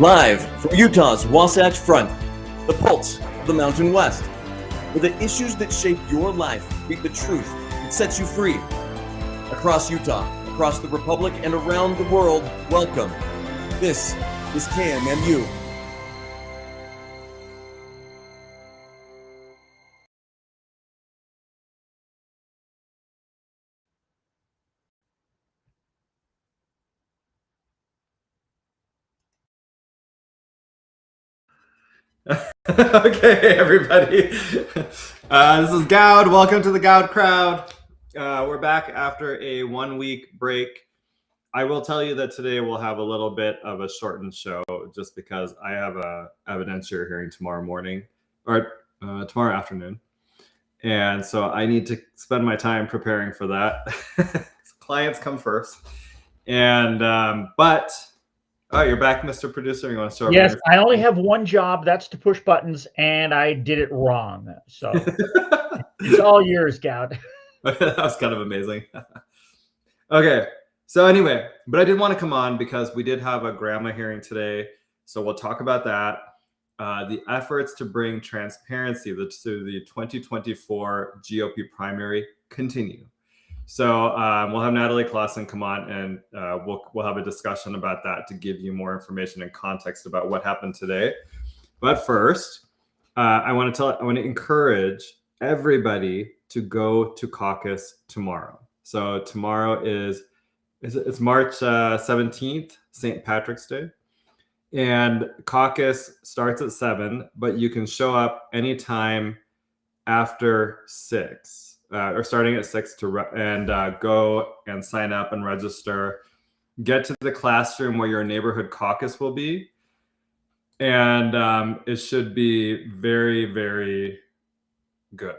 Live from Utah's Wasatch Front, the pulse of the Mountain West, where the issues that shape your life meet the truth that sets you free. Across Utah, across the Republic, and around the world, welcome. This is KMMU. Okay, everybody. This is Goud. Welcome to the Goud Crowd. We're back after a 1-week break. I will tell you that today we'll have a little bit of a shortened show just because I have a evidentiary hearing tomorrow morning or tomorrow afternoon. And so I need to spend my time preparing for that. Clients come first. And, oh, you're back, Mr. Producer. You want to start? Yes, I only have one job. That's to push buttons, and I did it wrong. So it's all yours, Goud. That was kind of amazing. Okay, so anyway, but I did want to come on because we did have a grandma hearing today. So we'll talk about that. The efforts to bring transparency to the 2024 GOP primary continue. So we'll have Natalie Clausen come on, and we'll have a discussion about that to give you more information and context about what happened today. But first, I want to encourage everybody to go to caucus tomorrow. So tomorrow it's March 17th, St. Patrick's Day, and caucus starts at 7, but you can show up anytime after 6. Or starting at 6 and go and sign up and register. Get to the classroom where your neighborhood caucus will be. And it should be very, very good.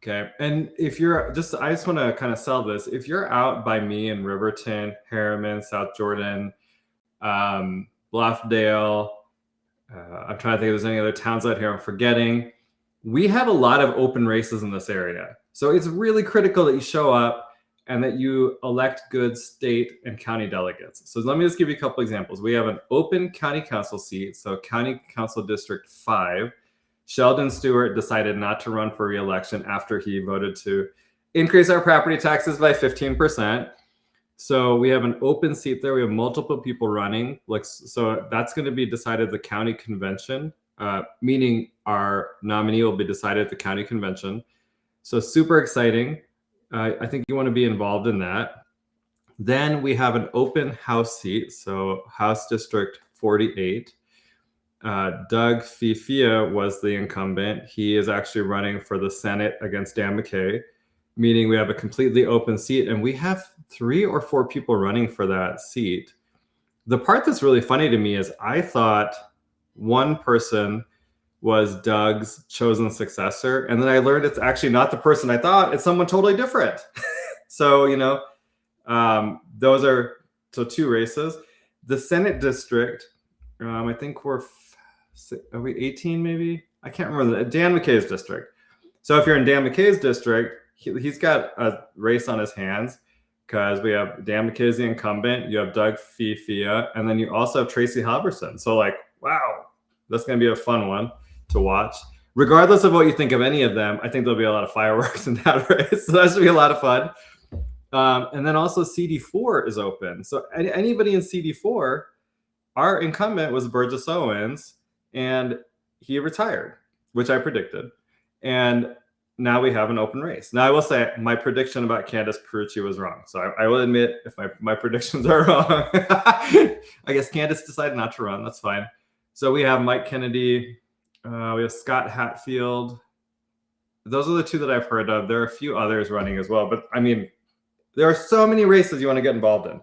Okay. And if you're I just want to kind of sell this. If you're out by me in Riverton, Harriman, South Jordan, Bluffdale, I'm trying to think if there's any other towns out here I'm forgetting. We have a lot of open races in this area. So it's really critical that you show up and that you elect good state and county delegates. So let me just give you a couple examples. We have an open county council seat. So County Council District 5, Sheldon Stewart decided not to run for re-election after he voted to increase our property taxes by 15%. So we have an open seat there. We have multiple people running. So that's going to be decided at the county convention, meaning our nominee will be decided at the county convention. So super exciting. I think you want to be involved in that. Then we have an open House seat. So House District 48. Doug Fifia was the incumbent. He is actually running for the Senate against Dan McKay, meaning we have a completely open seat. And we have 3 or 4 people running for that seat. The part that's really funny to me is I thought one person was Doug's chosen successor. And then I learned it's actually not the person I thought. It's someone totally different. So, those are 2 races. The Senate district, I think are we 18 maybe? I can't remember. Dan McKay's district. So if you're in Dan McKay's district, he's got a race on his hands because we have Dan McKay's the incumbent. You have Doug Fifia, and then you also have Tracy Halverson. So wow, that's going to be a fun one to watch. Regardless of what you think of any of them, I think there'll be a lot of fireworks in that race. So that should be a lot of fun. And then also CD4 is open. So anybody in CD4, our incumbent was Burgess Owens, and he retired, which I predicted. And now we have an open race. Now I will say my prediction about Candace Perucci was wrong. So I will admit if my predictions are wrong. I guess Candace decided not to run. That's fine. So we have Mike Kennedy. We have Scott Hatfield. Those are the 2 that I've heard of. There are a few others running as well. But I mean, there are so many races you want to get involved in.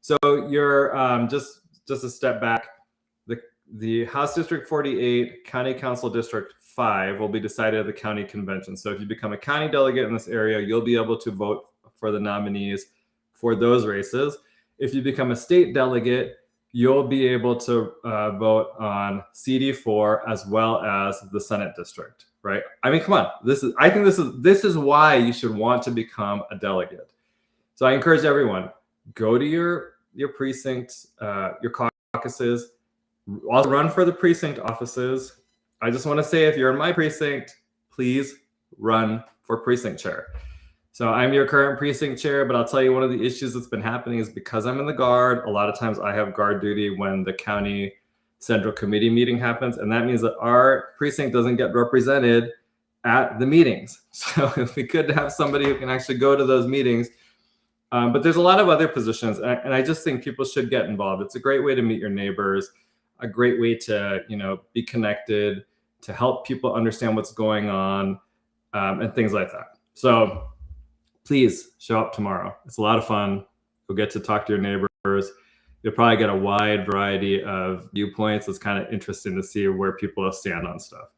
So you're just a step back. The House District 48, County Council District 5 will be decided at the county convention. So if you become a county delegate in this area, you'll be able to vote for the nominees for those races. If you become a state delegate, you'll be able to vote on CD4 as well as the Senate district, right? I mean, come on. I think this is why you should want to become a delegate. So I encourage everyone, go to your precincts, your caucuses, Also run for the precinct offices. I just want to say, if you're in my precinct, please run for precinct chair. So I'm your current precinct chair, but I'll tell you, one of the issues that's been happening is because I'm in the Guard, a lot of times I have guard duty when the county central committee meeting happens. And that means that our precinct doesn't get represented at the meetings. So if we could have somebody who can actually go to those meetings. But there's a lot of other positions. And I just think people should get involved. It's a great way to meet your neighbors, a great way to, be connected, to help people understand what's going on, and things like that. So please show up tomorrow. It's a lot of fun. You'll get to talk to your neighbors. You'll probably get a wide variety of viewpoints. It's kind of interesting to see where people stand on stuff.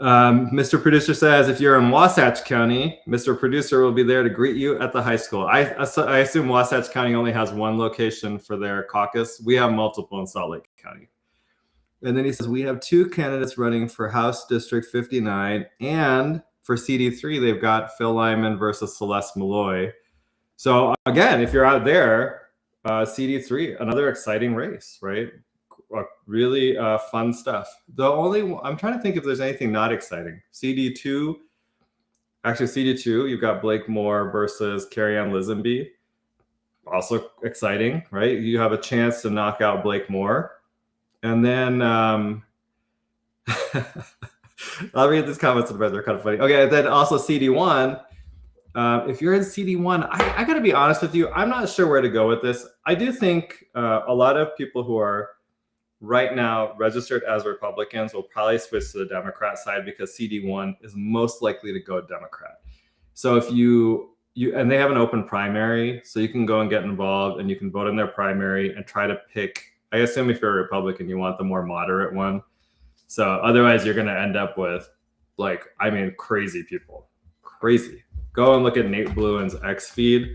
Mr. Producer says, if you're in Wasatch County, Mr. Producer will be there to greet you at the high school. I assume Wasatch County only has one location for their caucus. We have multiple in Salt Lake County. And then he says, we have 2 candidates running for House District 59, and for CD3, they've got Phil Lyman versus Celeste Malloy. So again, if you're out there, CD3, another exciting race, right? Really fun stuff. I'm trying to think if there's anything not exciting. CD2, you've got Blake Moore versus Carrie Ann Lisenby. Also exciting, right? You have a chance to knock out Blake Moore. And then I'll read these comments in a bit. They're kind of funny. Okay, then also CD1. If you're in CD1, I got to be honest with you. I'm not sure where to go with this. I do think a lot of people who are right now registered as Republicans will probably switch to the Democrat side, because CD1 is most likely to go Democrat. So if you and they have an open primary, so you can go and get involved and you can vote in their primary and try to pick. I assume if you're a Republican, you want the more moderate one. So otherwise, you're going to end up with, crazy people. Crazy. Go and look at Nate Bluen's X feed.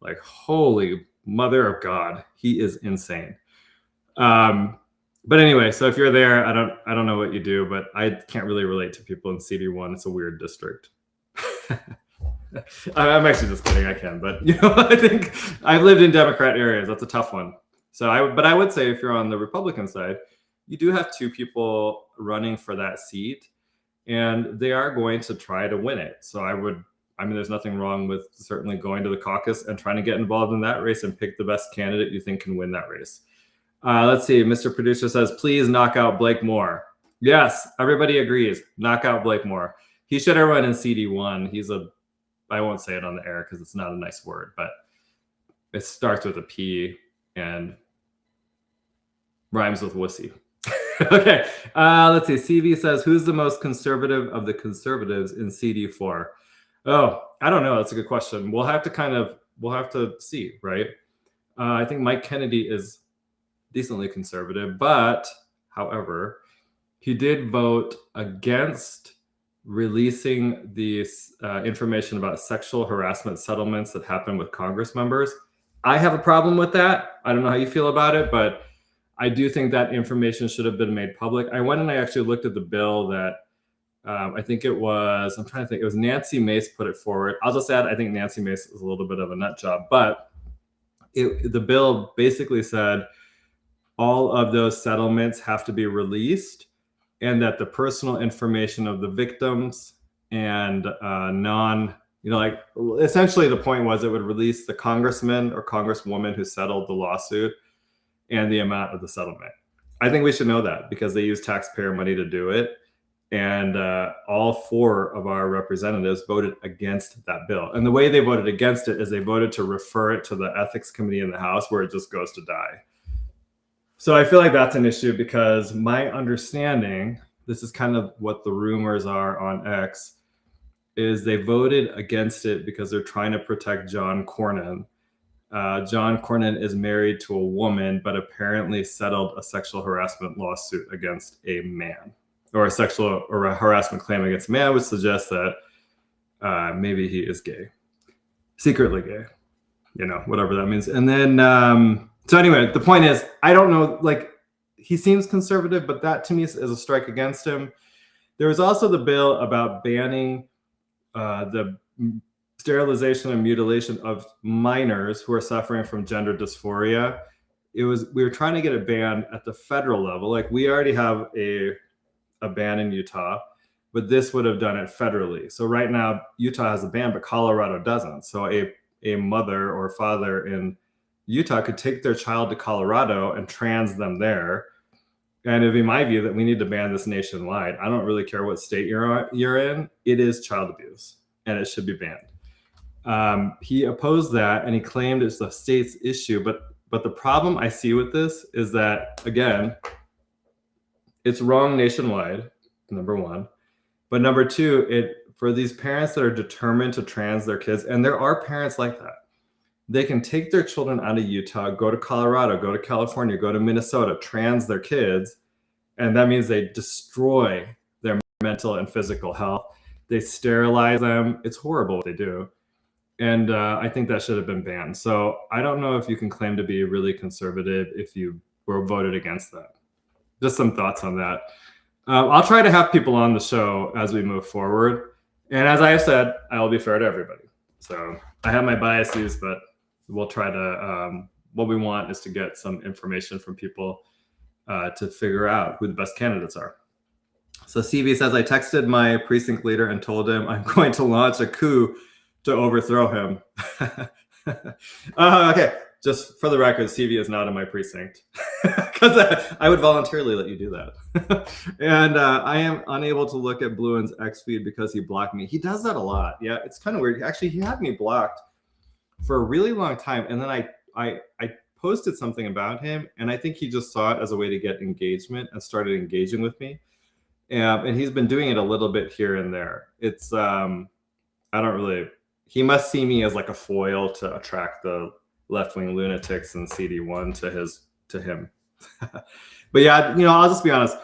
Like, holy mother of God, he is insane. But anyway, so if you're there, I don't know what you do, but I can't really relate to people in CD1. It's a weird district. I'm actually just kidding. I can, but I think I've lived in Democrat areas. That's a tough one. So I would say, if you're on the Republican side, you do have 2 people running for that seat, and they are going to try to win it. So there's nothing wrong with certainly going to the caucus and trying to get involved in that race and pick the best candidate you think can win that race. Let's see. Mr. Producer says, please knock out Blake Moore. Yes, everybody agrees. Knock out Blake Moore. He should have run in CD1. I won't say it on the air because it's not a nice word, but it starts with a P and rhymes with wussy. Okay. Let's see. CV says, who's the most conservative of the conservatives in CD4? Oh, I don't know. That's a good question. We'll have to see, right? I think Mike Kennedy is decently conservative, but however, he did vote against releasing these information about sexual harassment settlements that happened with Congress members. I have a problem with that. I don't know how you feel about it, but I do think that information should have been made public. I went and I actually looked at the bill that I think it was Nancy Mace put it forward. I'll just add, I think Nancy Mace is a little bit of a nut job, but the bill basically said all of those settlements have to be released, and that the personal information of the victims and essentially the point was it would release the congressman or congresswoman who settled the lawsuit and the amount of the settlement. I think we should know that, because they use taxpayer money to do it. And all 4 of our representatives voted against that bill. And the way they voted against it is they voted to refer it to the ethics committee in the House, where it just goes to die. So I feel like that's an issue, because my understanding, this is kind of what the rumors are on X, is they voted against it because they're trying to protect John Cornyn. John Cornyn is married to a woman, but apparently settled a sexual harassment lawsuit against a man, or a harassment claim against a man, which suggests that maybe he is gay, secretly gay, whatever that means. And then, so anyway, the point is, I don't know, he seems conservative, but that to me is a strike against him. There was also the bill about banning the sterilization and mutilation of minors who are suffering from gender dysphoria. we were trying to get it banned at the federal level. Like we already have a ban in Utah, but this would have done it federally. So right now Utah has a ban, but Colorado doesn't. So a mother or father in Utah could take their child to Colorado and trans them there. And it'd be my view that we need to ban this nationwide. I don't really care what state you're in. It is child abuse, and it should be banned. He opposed that, and he claimed it's the state's issue. But the problem I see with this is that, again, it's wrong nationwide, number one. But number two, for these parents that are determined to trans their kids, and there are parents like that, they can take their children out of Utah, go to Colorado, go to California, go to Minnesota, trans their kids, and that means they destroy their mental and physical health. They sterilize them. It's horrible what they do. And I think that should have been banned. So I don't know if you can claim to be really conservative if you were voted against that. Just some thoughts on that. I'll try to have people on the show as we move forward. And as I have said, I will be fair to everybody. So I have my biases, but we'll try to, what we want is to get some information from people to figure out who the best candidates are. So CV says, I texted my precinct leader and told him I'm going to launch a coup to overthrow him. Okay, just for the record, CV is not in my precinct because I would voluntarily let you do that. And I am unable to look at Bluen's X feed because he blocked me. He does that a lot. Yeah, it's kind of weird. Actually, he had me blocked for a really long time. And then I posted something about him, and I think he just saw it as a way to get engagement and started engaging with me. And he's been doing it a little bit here and there. It's, I don't really, he must see me as like a foil to attract the left-wing lunatics and CD1 to him. But yeah, I'll just be honest.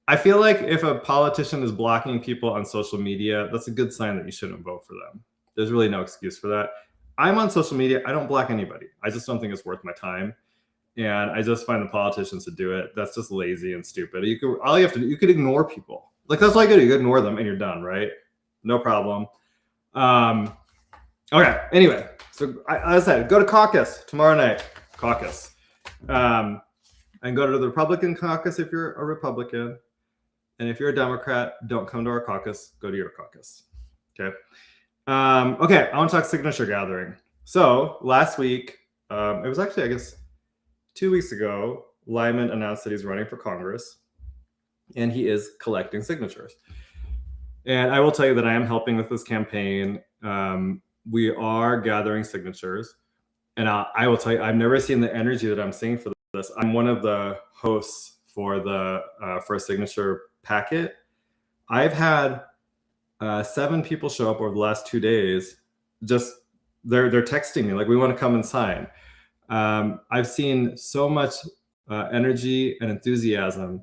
I feel like if a politician is blocking people on social media, that's a good sign that you shouldn't vote for them. There's really no excuse for that. I'm on social media. I don't block anybody. I just don't think it's worth my time. And I just find the politicians to do it. That's just lazy and stupid. You could ignore people. Like that's all you do. You ignore them and you're done, right? No problem. Okay. Anyway, so as I said, go to caucus tomorrow night. Caucus. And go to the Republican caucus if you're a Republican. And if you're a Democrat, don't come to our caucus. Go to your caucus. Okay. Okay, I want to talk signature gathering. So last week, it was actually, I guess, 2 weeks ago, Lyman announced that he's running for Congress, and he is collecting signatures. And I will tell you that I am helping with this campaign. We are gathering signatures, and I will tell you, I've never seen the energy that I'm seeing for this. I'm one of the hosts for the for a signature packet. I've had 7 people show up over the last 2 days. Just they're texting me like, we want to come and sign. I've seen so much energy and enthusiasm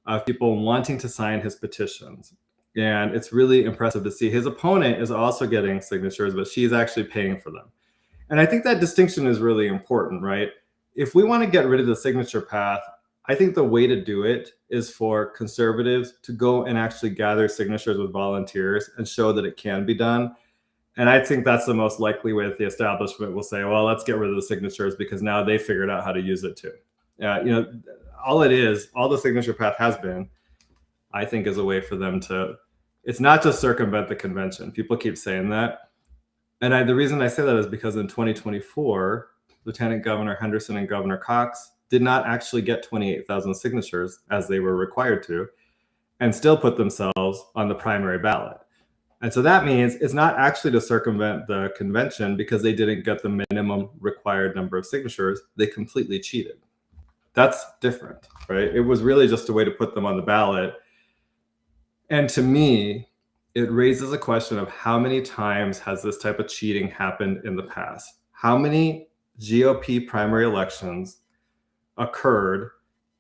of people wanting to sign his petitions, and it's really impressive to see. His opponent is also getting signatures, but she's actually paying for them. And I think that distinction is really important, right? If we want to get rid of the signature path, I think the way to do it is for conservatives to go and actually gather signatures with volunteers and show that it can be done. And I think that's the most likely way that the establishment will say, well, let's get rid of the signatures because now they figured out how to use it too. All the signature path has been, I think, is a way for them to, it's not just circumvent the convention. People keep saying that. And the reason I say that is because in 2024, Lieutenant Governor Henderson and Governor Cox did not actually get 28,000 signatures as they were required to, and still put themselves on the primary ballot. And so that means it's not actually to circumvent the convention because they didn't get the minimum required number of signatures. They completely cheated. That's different, right? It was really just a way to put them on the ballot. And to me, it raises a question of how many times has this type of cheating happened in the past? How many GOP primary elections occurred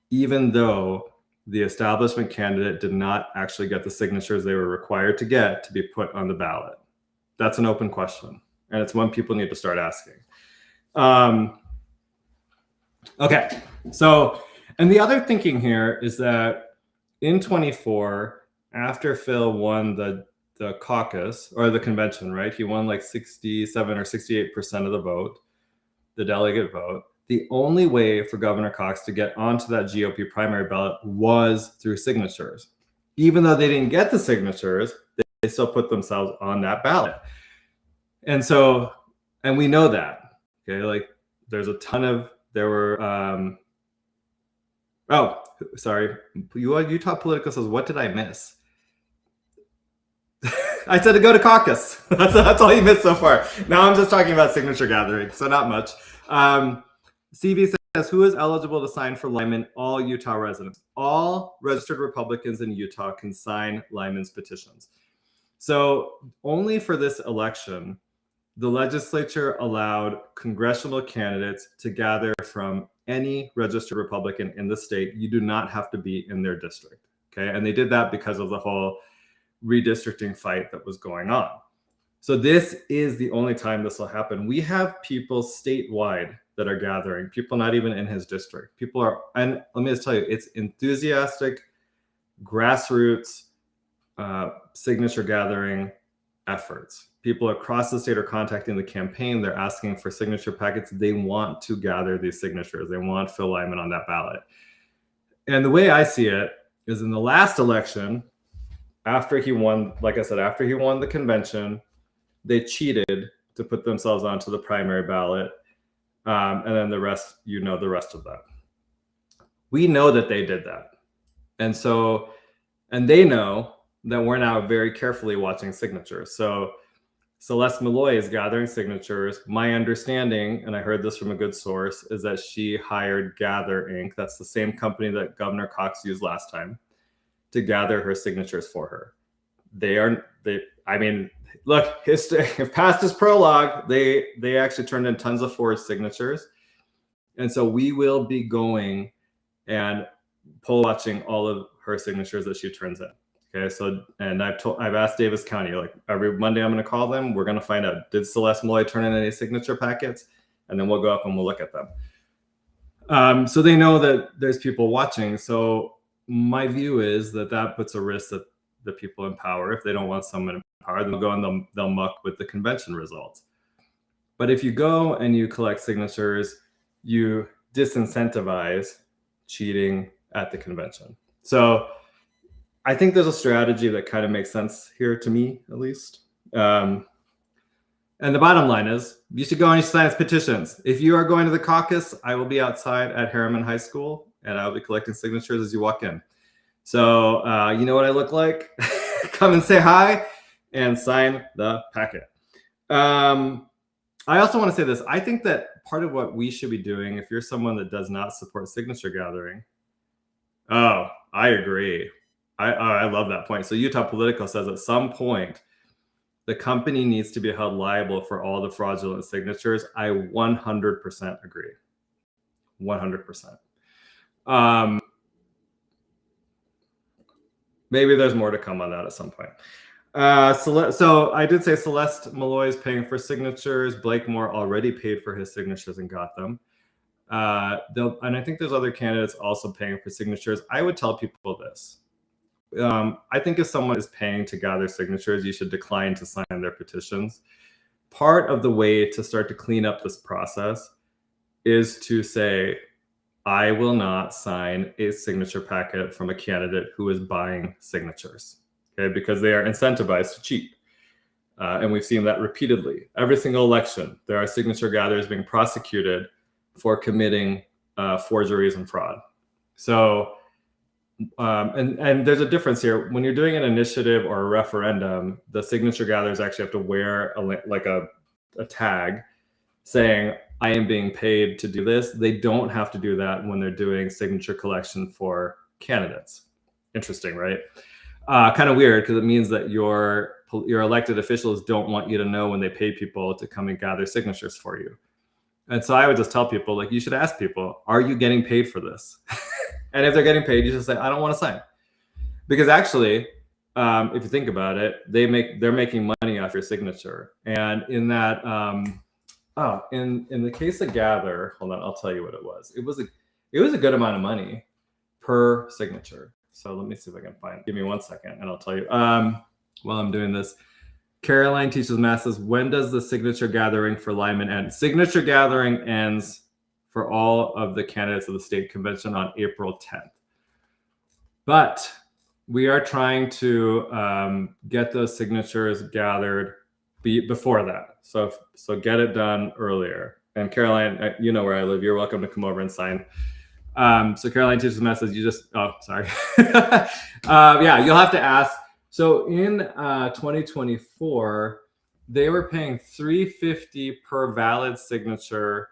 even though the establishment candidate did not actually get the signatures they were required to get to be put on the ballot? That's an open question, and it's one people need to start asking. Okay, so, and the other thinking here is that in 24, after Phil won the caucus or the convention, right? He won like 67 or 68% of the vote, the delegate vote. the only way for Governor Cox to get onto that GOP primary ballot was through signatures. Even though they didn't get the signatures, they still put themselves on that ballot. And so, and we know that, okay, like there's a ton of, there were, oh, sorry, Utah Politico says, what did I miss? I said to go to caucus. That's all you missed so far. Now I'm just talking about signature gathering, so not much. CV says, who is eligible to sign for Lyman? All Utah residents. All registered Republicans in Utah can sign Lyman's petitions. So only for this election, the legislature allowed congressional candidates to gather from any registered Republican in the state. You do not have to be in their district, okay? And they did that because of the whole redistricting fight that was going on. So this is the only time this will happen. We have people statewide that are gathering, people not even in his district. People are, and let me just tell you, it's enthusiastic, grassroots signature gathering efforts. People across the state are contacting the campaign. They're asking for signature packets. They want to gather these signatures. They want Phil Lyman on that ballot. And the way I see it is in the last election, after he won, like I said, after he won the convention, they cheated to put themselves onto the primary ballot. And then the rest, you know, the rest of that. We know that they did that. And so, and they know that we're now very carefully watching signatures. So Celeste Malloy is gathering signatures. My understanding, and I heard this from a good source, is that she hired Gather Inc. That's the same company that Governor Cox used last time to gather her signatures for her. I mean, look, history, past is prologue. They actually turned in tons of forged signatures. And so we will be going and poll watching all of her signatures that she turns in. Okay, so, and I've asked Davis County, like every Monday I'm going to call them. We're going to find out, did Celeste Malloy turn in any signature packets? And then we'll go up and we'll look at them. So they know that there's people watching. So my view is that puts a risk that the people in power, if they don't want someone in power, they'll go and they'll muck with the convention results. But if you go and you collect signatures, you disincentivize cheating at the convention. So I think there's a strategy that kind of makes sense here to me, at least. And the bottom line is, you should go and you sign his petitions. If you are going to the caucus, I will be outside at Harriman High School, and I'll be collecting signatures as you walk in. So you know what I look like? Come and say hi and sign the packet. I also want to say this. I think that part of what we should be doing, if you're someone that does not support signature gathering, oh, I agree. I love that point. So Utah Politico says at some point, the company needs to be held liable for all the fraudulent signatures. I 100% agree. 100%. Maybe there's more to come on that at some point. So I did say Celeste Malloy is paying for signatures. Blake Moore already paid for his signatures and got them. And I think there's other candidates also paying for signatures. I would tell people this. I think if someone is paying to gather signatures, you should decline to sign their petitions. Part of the way to start to clean up this process is to say, I will not sign a signature packet from a candidate who is buying signatures, okay? Because they are incentivized to cheat. And we've seen that repeatedly. Every single election, there are signature gatherers being prosecuted for committing forgeries and fraud. So, and there's a difference here. When you're doing an initiative or a referendum, the signature gatherers actually have to wear a tag saying, I am being paid to do this. They don't have to do that when they're doing signature collection for candidates. Interesting, right? Kind of weird, because it means that your elected officials don't want you to know when they pay people to come and gather signatures for you. And so I would just tell people, like, you should ask people, are you getting paid for this? And if they're getting paid, you should say, I don't want to sign. Because actually, if you think about it, they're making money off your signature. And in that, in the case of Gather, hold on, I'll tell you what it was. It was a good amount of money per signature. So let me see if I can find. Give me 1 second, and I'll tell you. While I'm doing this, Caroline teaches math says, when does the signature gathering for Lyman end? Signature gathering ends for all of the candidates of the state convention on April 10th. But we are trying to get those signatures gathered before that. So get it done earlier. And Caroline, you know where I live. You're welcome to come over and sign. So Caroline teaches a message. You just, oh, sorry. Yeah, you'll have to ask. So in 2024, they were paying $350 per valid signature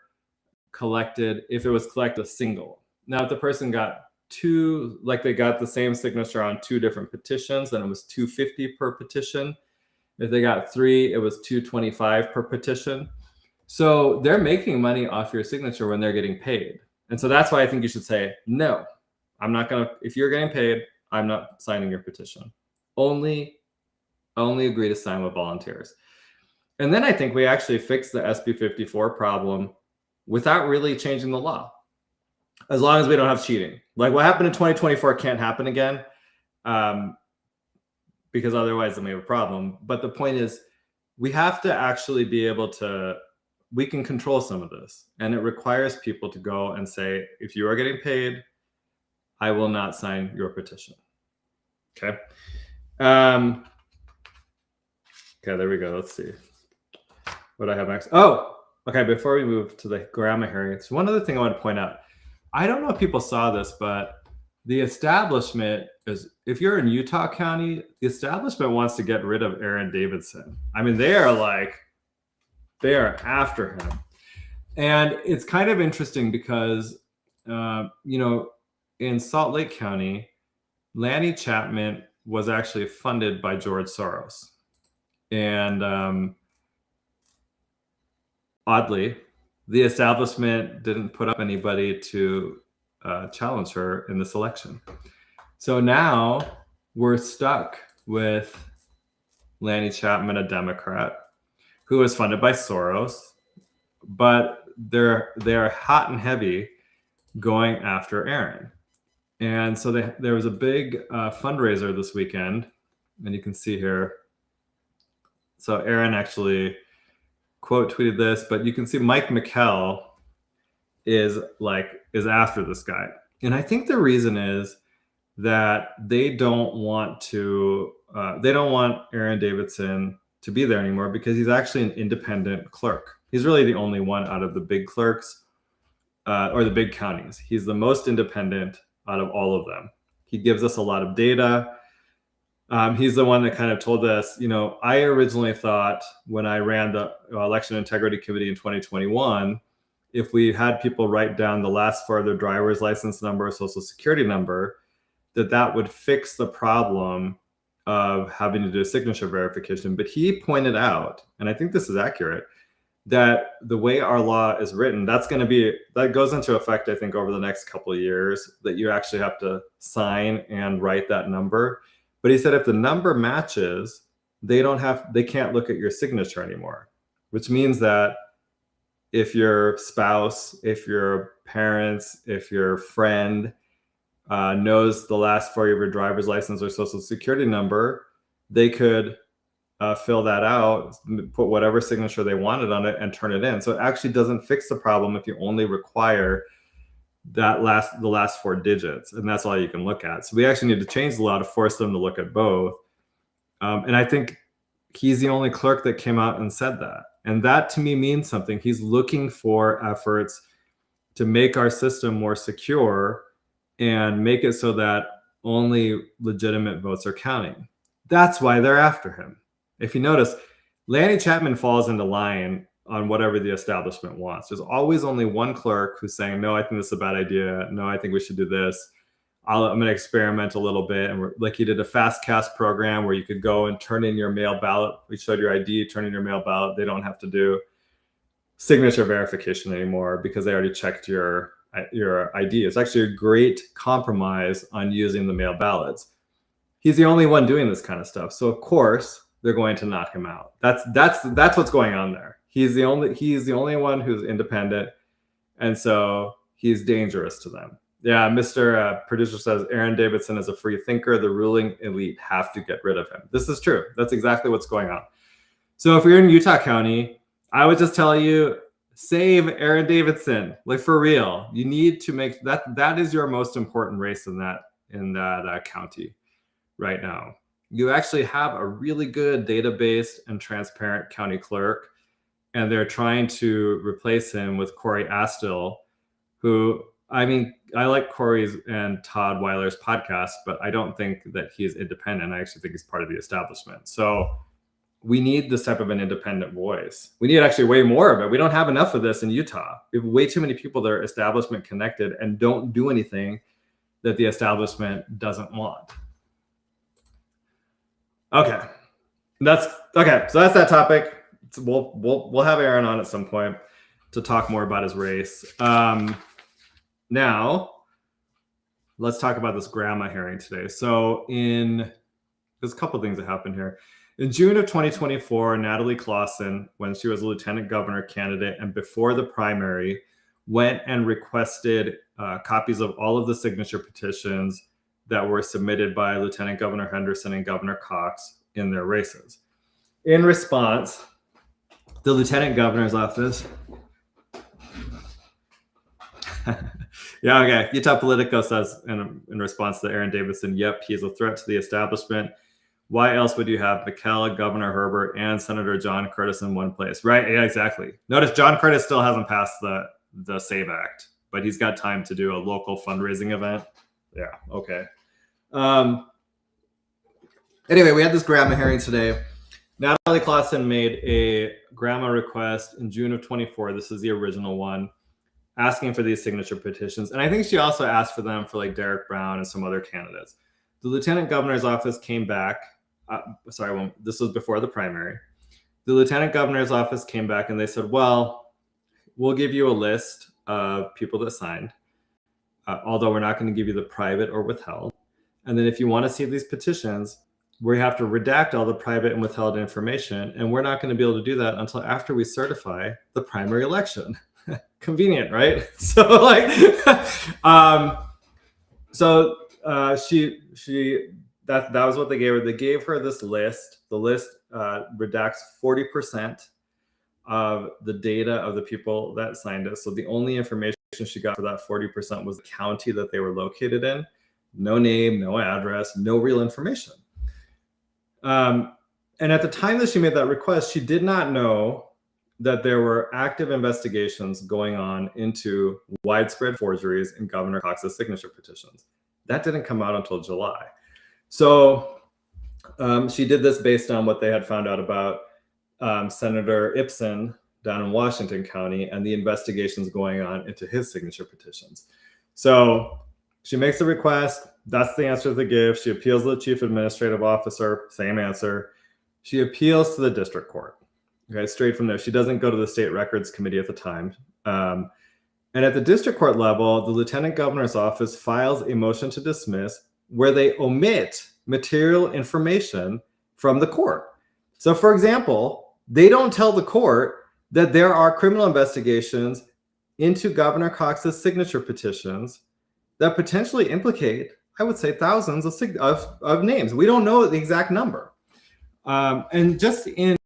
collected if it was collected a single. Now, if the person got two, like they got the same signature on two different petitions, then it was $250 per petition. If they got three, it was $225 per petition. So they're making money off your signature when they're getting paid. And so that's why I think you should say, no, I'm not going to, if you're getting paid, I'm not signing your petition. Only agree to sign with volunteers. And then I think we actually fixed the SB 54 problem without really changing the law. As long as we don't have cheating. Like what happened in 2024 can't happen again, because otherwise then we have a problem. But the point is, we have to actually be able to, we can control some of this. And it requires people to go and say, if you are getting paid, I will not sign your petition. Okay. Okay, there we go. Let's see what I have next. Oh, okay. Before we move to the grandma hearings, one other thing I want to point out. I don't know if people saw this, but the establishment is, if you're in Utah County, the establishment wants to get rid of Aaron Davidson. I mean, they are after him. And it's kind of interesting because, in Salt Lake County, Lanny Chapman was actually funded by George Soros. And oddly, the establishment didn't put up anybody to challenge her in this election. So now we're stuck with Lanny Chapman, a Democrat, who was funded by Soros, but they're hot and heavy going after Aaron. And so there was a big fundraiser this weekend, and you can see here. So Aaron actually quote tweeted this, but you can see Mike McKell is after this guy. And I think the reason is that they don't want Aaron Davidson to be there anymore because he's actually an independent clerk. He's really the only one out of the big clerks or the big counties. He's the most independent out of all of them. He gives us a lot of data. He's the one that kind of told us, I originally thought when I ran the Election Integrity Committee in 2021, if we had people write down the last four of their driver's license number or social security number, that would fix the problem of having to do a signature verification. But he pointed out, and I think this is accurate, that the way our law is written, that goes into effect, I think, over the next couple of years, that you actually have to sign and write that number. But he said if the number matches, they can't look at your signature anymore, which means that if your spouse, if your parents, if your friend knows the last four of your driver's license or social security number, they could fill that out, put whatever signature they wanted on it and turn it in. So it actually doesn't fix the problem if you only require the last four digits, and that's all you can look at. So we actually need to change the law to force them to look at both. And I think he's the only clerk that came out and said that. And that to me means something. He's looking for efforts to make our system more secure and make it so that only legitimate votes are counting. That's why they're after him. If you notice, Lanny Chapman falls into line on whatever the establishment wants. There's always only one clerk who's saying, no, I think this is a bad idea. No, I think we should do this. I'm going to experiment a little bit. And like he did a fast cast program where you could go and turn in your mail ballot. We showed your ID, turn in your mail ballot. They don't have to do signature verification anymore because they already checked your ID. It's actually a great compromise on using the mail ballots. He's the only one doing this kind of stuff. So of course they're going to knock him out. That's what's going on there. He's the only one who's independent. And so he's dangerous to them. Yeah, Mr. Producer says Aaron Davidson is a free thinker. The ruling elite have to get rid of him. This is true. That's exactly what's going on. So if you're in Utah County, I would just tell you, Save Aaron Davidson, like for real. You need to make that is your most important race in that county right now. You actually have a really good database and transparent county clerk, and they're trying to replace him with Corey Astill, who, I mean, I like Corey's and Todd Weiler's podcast, but I don't think that he's independent. I actually think he's part of the establishment. So we need this type of an independent voice. We need actually way more of it. We don't have enough of this in Utah. We have way too many people that are establishment connected and don't do anything that the establishment doesn't want. Okay, so that's that topic. We'll have Aaron on at some point to talk more about his race. Now, let's talk about this grandma hearing today. So there's a couple things that happened here. In June of 2024, Natalie Clausen, when she was a lieutenant governor candidate and before the primary, went and requested copies of all of the signature petitions that were submitted by Lieutenant Governor Henderson and Governor Cox in their races. In response, the lieutenant governor's office Utah Politico says in response to Aaron Davidson, yep, he's a threat to the establishment. Why else would you have McKella, Governor Herbert, and Senator John Curtis in one place? Right, yeah, exactly. Notice John Curtis still hasn't passed the SAVE Act, but he's got time to do a local fundraising event. Yeah, okay. Anyway, we had this grandma hearing today. Natalie Clausen made a grandma request in June of 24. This is the original one, asking for these signature petitions. And I think she also asked for them for like Derek Brown and some other candidates. The lieutenant governor's office came back. This was before the primary. The lieutenant governor's office came back and they said, well, we'll give you a list of people that signed, although we're not going to give you the private or withheld. And then if you want to see these petitions, we have to redact all the private and withheld information. And we're not going to be able to do that until after we certify the primary election. Convenient, right? So like, that was what they gave her. They gave her this list. The list redacts 40% of the data of the people that signed it. So the only information she got for that 40% was the county that they were located in. No name, no address, no real information. And at the time that she made that request, she did not know that there were active investigations going on into widespread forgeries in Governor Cox's signature petitions. That didn't come out until July. So she did this based on what they had found out about Senator Ipsen down in Washington County and the investigations going on into his signature petitions. So she makes a request. That's the answer they give. She appeals to the chief administrative officer. Same answer. She appeals to the district court. Okay, straight from there. She doesn't go to the state records committee at the time. And at the district court level, the lieutenant governor's office files a motion to dismiss where they omit material information from the court. So for example, they don't tell the court that there are criminal investigations into Governor Cox's signature petitions that potentially implicate, I would say, thousands of names. We don't know the exact number. And just in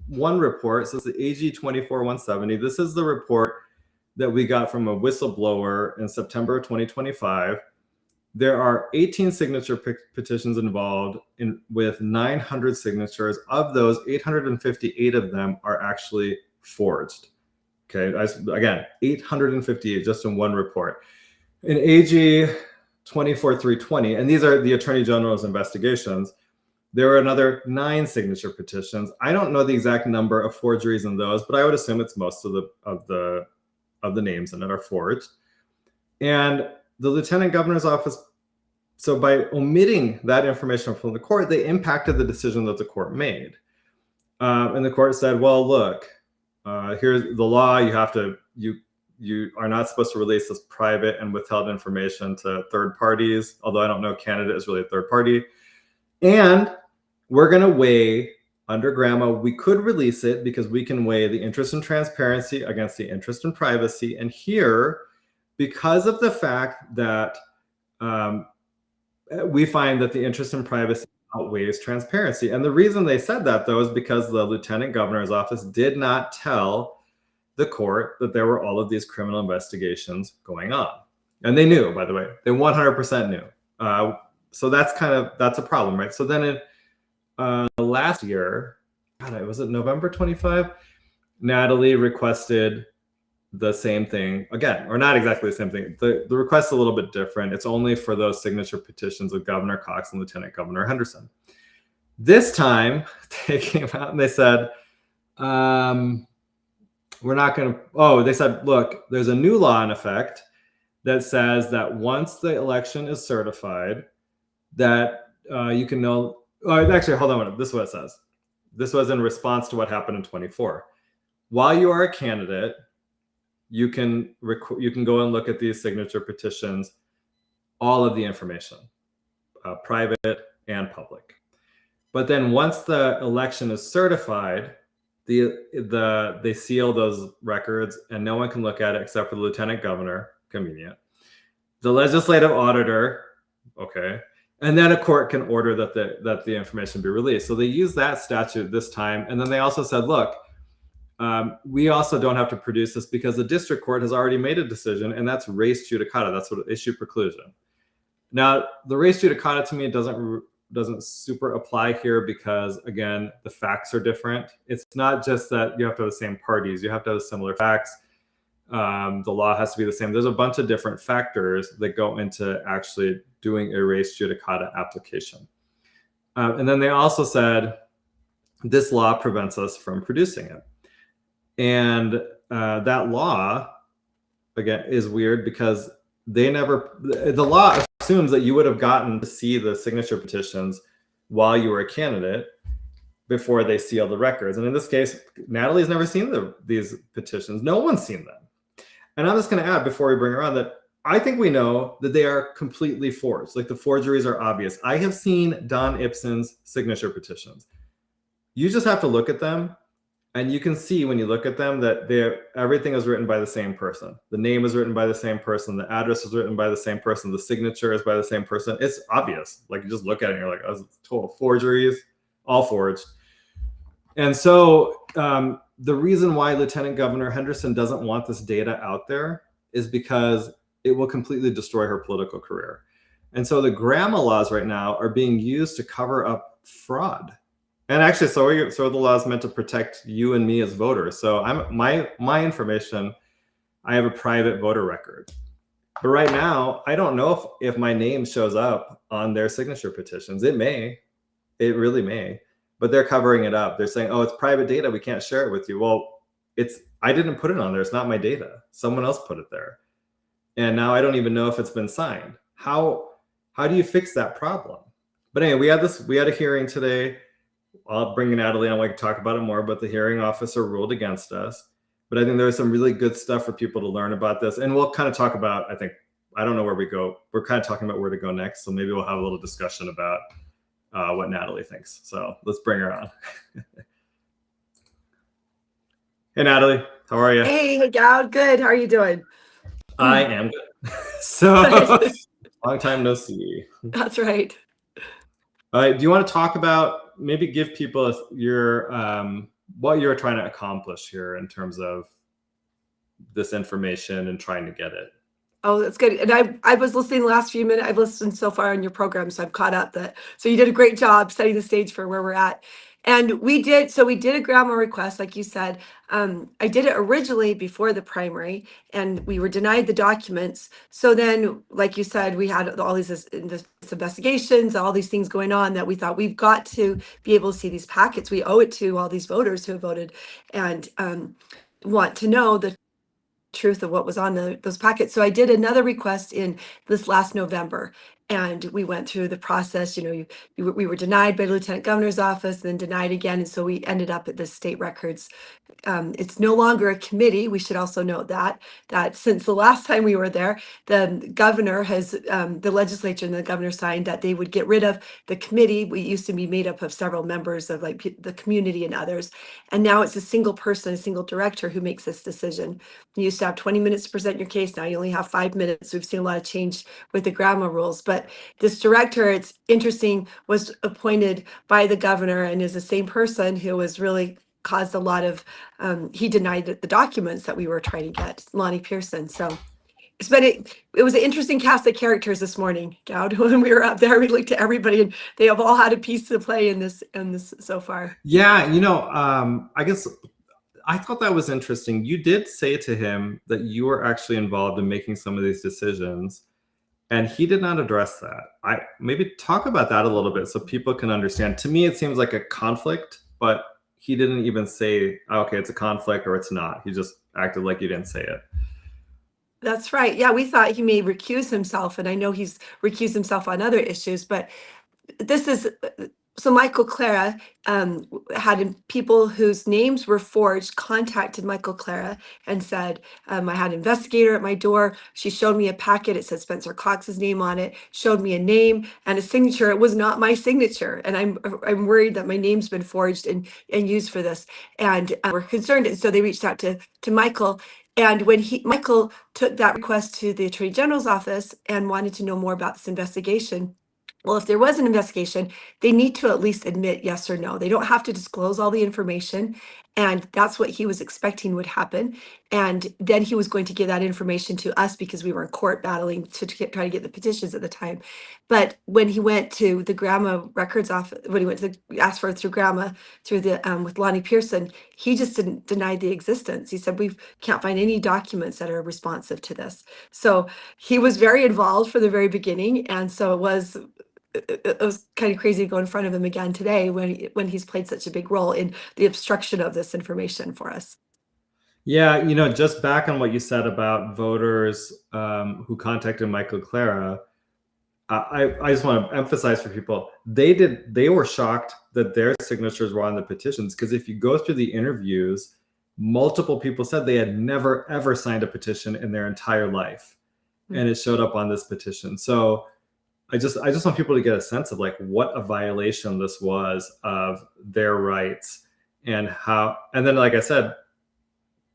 one report, so it's the AG 24170, this is the report that we got from a whistleblower in September of 2025. There are 18 signature petitions involved with 900 signatures. Of those, 858 of them are actually forged. Okay, again, 858 just in one report. In AG 24320, and these are the Attorney General's investigations, there are another 9 signature petitions. I don't know the exact number of forgeries in those, but I would assume it's most of the names in it are forged. And the lieutenant governor's office, so by omitting that information from the court, they impacted the decision that the court made. And the court said, well, look, here's the law. You are not supposed to release this private and withheld information to third parties, although I don't know Canada is really a third party. And we're going to weigh under grandma, we could release it because we can weigh the interest in transparency against the interest in privacy. And here, because of the fact that we find that the interest in privacy outweighs transparency. And the reason they said that, though, is because the lieutenant governor's office did not tell the court that there were all of these criminal investigations going on. And they knew, by the way, they 100% knew. So that's a problem, right? So then in last year, God, was it November 25? Natalie requested the same thing again, or not exactly the same thing. The request's a little bit different. It's only for those signature petitions of Governor Cox and Lieutenant Governor Henderson. This time, they came out and they said, we're not going to, they said, look, there's a new law in effect that says that once the election is certified, that you can know, actually, hold on a minute. This is what it says. This was in response to what happened in 24. While you are a candidate, you can go and look at these signature petitions, all of the information, private and public. But then once the election is certified, they seal those records and no one can look at it except for the lieutenant governor, convenient, the legislative auditor, okay, and then a court can order that the information be released. So they used that statute this time, and then they also said, look, we also don't have to produce this because the district court has already made a decision, and that's res judicata. That's what issue preclusion. Now, the res judicata to me doesn't super apply here because, again, the facts are different. It's not just that you have to have the same parties. You have to have similar facts. The law has to be the same. There's a bunch of different factors that go into actually doing a res judicata application. And then they also said this law prevents us from producing it. And that law, again, is weird because the law assumes that you would have gotten to see the signature petitions while you were a candidate before they seal the records. And in this case, Natalie's never seen these petitions. No one's seen them. And I'm just going to add before we bring her on that I think we know that they are completely forged. Like the forgeries are obvious. I have seen Don Ibsen's signature petitions. You just have to look at them. And you can see when you look at them that everything is written by the same person. The name is written by the same person. The address is written by the same person. The signature is by the same person. It's obvious. Like you just look at it and you're like, oh, total forgeries, all forged. And so the reason why Lieutenant Governor Henderson doesn't want this data out there is because it will completely destroy her political career. And so the grandma laws right now are being used to cover up fraud. And actually, so are the laws meant to protect you and me as voters. So my information, I have a private voter record. But right now, I don't know if my name shows up on their signature petitions. It really may, but they're covering it up. They're saying, oh, it's private data. We can't share it with you. Well, I didn't put it on there. It's not my data. Someone else put it there. And now I don't even know if it's been signed. How do you fix that problem? But anyway, we had a hearing today. I'll bring Natalie on. I can talk about it more, but the hearing officer ruled against us. But I think there's some really good stuff for people to learn about this. And we'll kind of talk about, I don't know where we go. We're kind of talking about where to go next. So maybe we'll have a little discussion about what Natalie thinks. So let's bring her on. Hey, Natalie, how are you? Hey, Goud. Good. How are you doing? I am good. So long time no see. That's right. All right. Do you want to talk about, maybe give people your what you're trying to accomplish here in terms of this information and trying to get it? Oh, that's good. And I was listening the last few minutes. I've listened so far on your program, so I've caught up. So you did a great job setting the stage for where we're at. And we did a grandma request, like you said. I did it originally before the primary, and we were denied the documents. So then, like you said, we had all these investigations, all these things going on that we thought we've got to be able to see these packets. We owe it to all these voters who have voted and want to know the truth of what was on those packets. So I did another request in this last November, and we went through the process. We were denied by the Lieutenant Governor's office, then denied again, and so we ended up at the state records. It's no longer a committee. We should also note that since the last time we were there, the governor has, the legislature and the governor signed that they would get rid of the committee. We used to be made up of several members of like the community and others, and now it's a single person, a single director who makes this decision. You used to have 20 minutes to present your case. Now you only have 5 minutes. We've seen a lot of change with the grandma rules, but this director, it's interesting, was appointed by the governor and is the same person who was really caused a lot of, he denied the documents that we were trying to get, Lonnie Pearson. So it's been, it was an interesting cast of characters this morning, Goud. When we were up there, we looked at everybody and they have all had a piece to play in this so far. Yeah, you know, I guess I thought that was interesting. You did say to him that you were actually involved in making some of these decisions, and he did not address that. I maybe talk about that a little bit so people can understand. To me, it seems like a conflict, but he didn't even say, okay, it's a conflict or it's not. He just acted like you didn't say it. That's right. Yeah, we thought he may recuse himself, and I know he's recused himself on other issues, but this is so Michael Clara had people whose names were forged contacted Michael Clara and said, I had an investigator at my door. She showed me a packet. It said Spencer Cox's name on it, showed me a name and a signature. It was not my signature. And I'm worried that my name's been forged and used for this. And we're concerned. And so they reached out to Michael. And when Michael took that request to the Attorney General's office and wanted to know more about this investigation, well, if there was an investigation, they need to at least admit yes or no. They don't have to disclose all the information. And that's what he was expecting would happen. And then he was going to give that information to us because we were in court battling to try to get the petitions at the time. But when he went to the Grandma Records office, when he went to ask for it through Grandma, through the with Lonnie Pearson, he just denied the existence. He said, we can't find any documents that are responsive to this. So he was very involved from the very beginning. And so it was kind of crazy to go in front of him again today when he's played such a big role in the obstruction of this information for us. Yeah, you know, just back on what you said about voters who contacted Michael Clara, I just want to emphasize for people, they were shocked that their signatures were on the petitions, because if you go through the interviews, multiple people said they had never ever signed a petition in their entire life, and it showed up on this petition. So I just want people to get a sense of like what a violation this was of their rights, and how, and then like I said,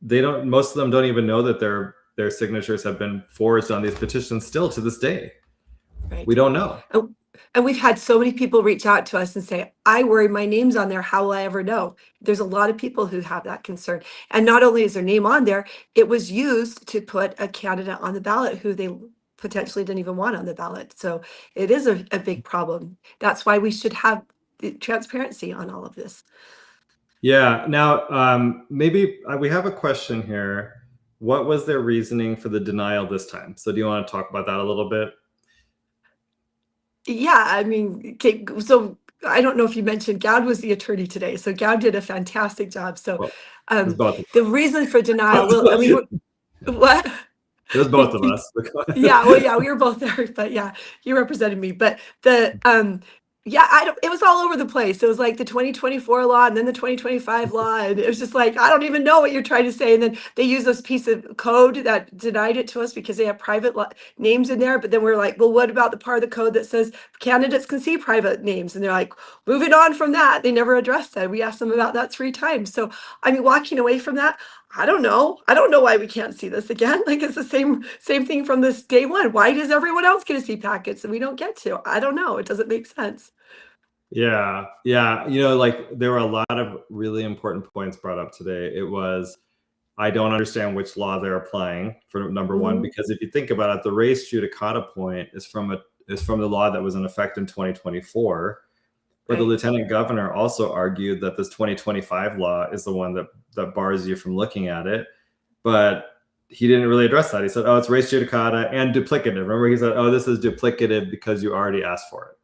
most of them don't even know that their signatures have been forged on these petitions still to this day. Right. We don't know. And we've had so many people reach out to us and say, I worry my name's on there. How will I ever know? There's a lot of people who have that concern. And not only is their name on there, it was used to put a candidate on the ballot who they potentially didn't even want on the ballot. So it is a big problem. That's why we should have transparency on all of this. Yeah. Now, maybe we have a question here. What was their reasoning for the denial this time? So do you want to talk about that a little bit? Yeah, I mean, okay, so I don't know if you mentioned Goud was the attorney today. So Goud did a fantastic job. So the reason for denial, well, I mean, what? It was both of us. Yeah, well, yeah, we were both there, but yeah, you represented me. But it was all over the place. It was like the 2024 law and then the 2025 law. And it was just like, I don't even know what you're trying to say. And then they use this piece of code that denied it to us because they have private names in there. But then we're like, well, what about the part of the code that says candidates can see private names? And they're like, moving on from that. They never addressed that. We asked them about that 3 times. So, I mean, walking away from that, I don't know. I don't know why we can't see this again. Like it's the same thing from this day one. Why does everyone else get to see packets and we don't get to? I don't know. It doesn't make sense. Yeah. Yeah. You know, like there were a lot of really important points brought up today. It was, I don't understand which law they're applying for number one, because if you think about it, the race judicata point is from the law that was in effect in 2024. But the lieutenant governor also argued that this 2025 law is the one that bars you from looking at it. But he didn't really address that. He said, oh, it's race judicata and duplicative. Remember, he said, oh, this is duplicative because you already asked for it.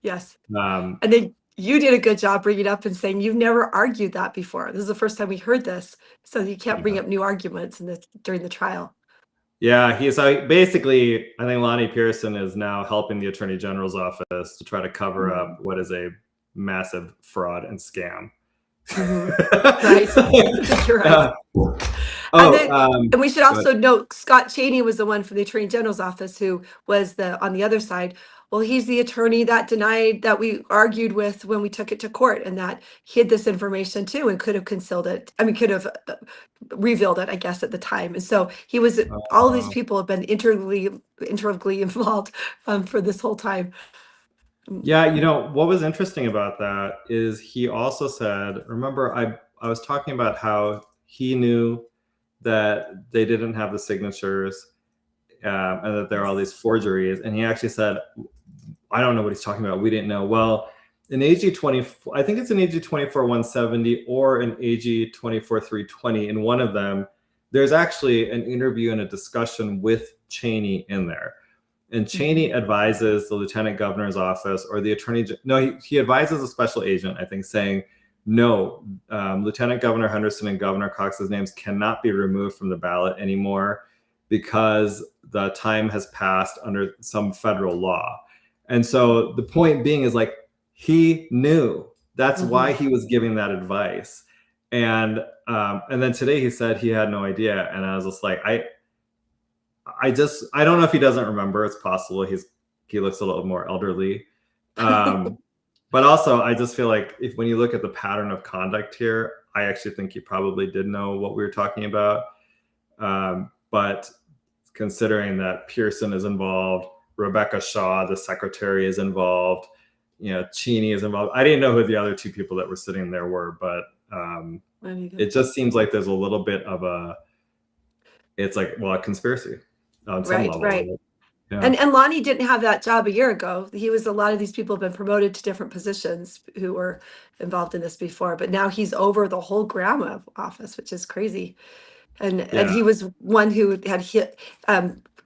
Yes. And then you did a good job bringing it up and saying you've never argued that before. This is the first time we heard this. So you can't bring up new arguments during the trial. Yeah, basically, I think Lonnie Pearson is now helping the Attorney General's office to try to cover up what is a massive fraud and scam. Right. You're right. And we should also note Scott Cheney was the one from the Attorney General's office who was on the other side. Well, he's the attorney that denied, that we argued with when we took it to court, and that hid this information too and could have concealed it. I mean, could have revealed it, I guess, at the time. And so he was, all of these people have been integrally involved for this whole time. Yeah, you know, what was interesting about that is he also said, remember, I was talking about how he knew that they didn't have the signatures, and that there are all these forgeries. And he actually said, I don't know what he's talking about. We didn't know. Well, in AG 24, I think it's in AG 24-170 or in AG 24-320. In one of them, there's actually an interview and a discussion with Cheney in there. And Cheney advises the lieutenant governor's office or the attorney. No, he advises a special agent, I think, saying, no, Lieutenant Governor Henderson and Governor Cox's names cannot be removed from the ballot anymore because the time has passed under some federal law. And so the point being is like, he knew. That's why he was giving that advice. And then today he said he had no idea. And I was just like, I don't know if he doesn't remember. It's possible he looks a little more elderly. But also, I just feel like when you look at the pattern of conduct here, I actually think he probably did know what we were talking about. But considering that Pearson is involved, Rebecca Shaw, the secretary, is involved, Cheney is involved. I didn't know who the other two people that were sitting there were, but it just seems like there's a little bit of a conspiracy on some level. Right. Yeah. And Lonnie didn't have that job a year ago. A lot of these people have been promoted to different positions who were involved in this before, but now he's over the whole Grandma office, which is crazy. And he was one who had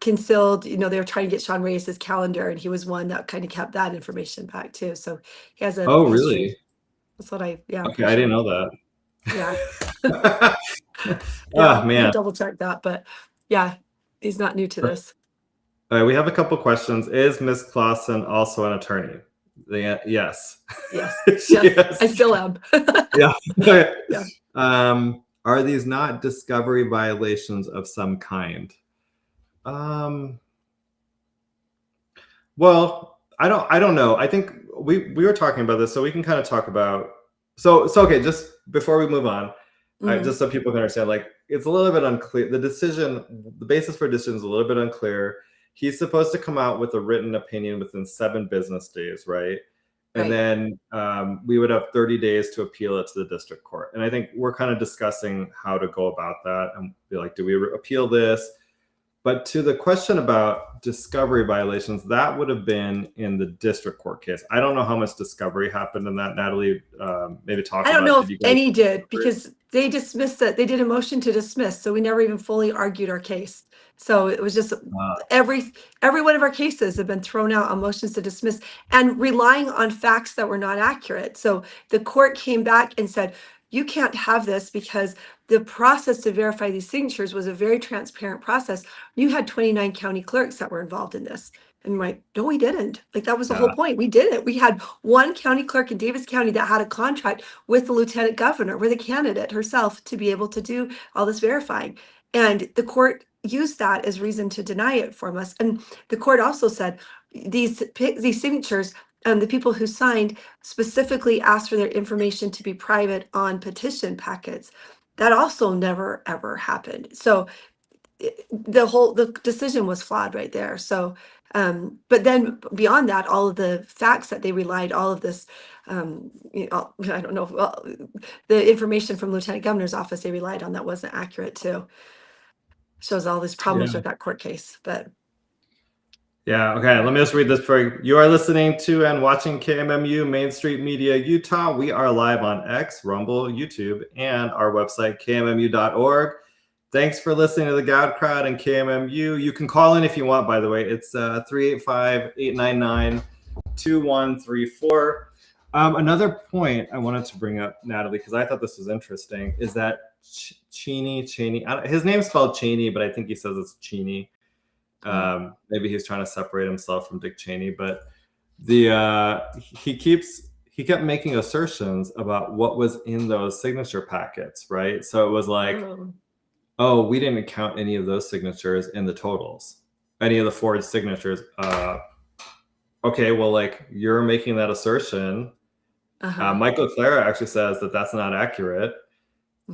concealed, they were trying to get Sean Reyes' calendar, and he was one that kind of kept that information back too. So he has a history. Really? That's what Okay, I didn't know that. Yeah. Oh man. I'll double check that, but yeah, he's not new to this. All right, we have a couple questions. Is Miss Clausen also an attorney? Yes. Yes. Yes. I still am. Yeah. Okay. Yeah. Are these not discovery violations of some kind? Well, I don't know. I think we were talking about this, so we can kind of talk about. So okay. Just before we move on, just so people can understand, like it's a little bit unclear. The basis for decision is a little bit unclear. He's supposed to come out with a written opinion within 7 business days, right? And then we would have 30 days to appeal it to the district court. And I think we're kind of discussing how to go about that and be like, do we appeal this? But to the question about discovery violations, that would have been in the district court case. I don't know how much discovery happened in that. Natalie, maybe talk about it. I don't know if any did, because they dismissed it. They did a motion to dismiss, so we never even fully argued our case. So it was just every one of our cases have been thrown out on motions to dismiss and relying on facts that were not accurate. So the court came back and said, you can't have this because the process to verify these signatures was a very transparent process. You had 29 county clerks that were involved in this. And I'm like, no, we didn't. Like, that was the whole point. We did it. We had one county clerk in Davis County that had a contract with the lieutenant governor, with a candidate herself, to be able to do all this verifying. And the court used that as reason to deny it from us. And the court also said these signatures, the people who signed specifically asked for their information to be private on petition packets. That also never, ever happened. So the decision was flawed right there. So, but then beyond that, all of the facts that they relied, all of this, I don't know, the information from Lieutenant Governor's office they relied on that wasn't accurate too. Shows all these problems with that court case, but. Yeah, okay, let me just read this for you. You are listening to and watching KMMU Main Street Media Utah. We are live on X, Rumble, YouTube, and our website, kmmu.org. Thanks for listening to the Goud Crowd and KMMU. You can call in if you want, by the way. It's 385-899-2134. Another point I wanted to bring up, Natalie, because I thought this was interesting, is that Cheney, his name's spelled Cheney, but I think he says it's Cheney. Maybe he's trying to separate himself from Dick Cheney, but he kept making assertions about what was in those signature packets, right? So it was like, oh, we didn't count any of those signatures in the totals, any of the forged signatures. Okay, well, like, you're making that assertion. Michael Clara actually says that that's not accurate.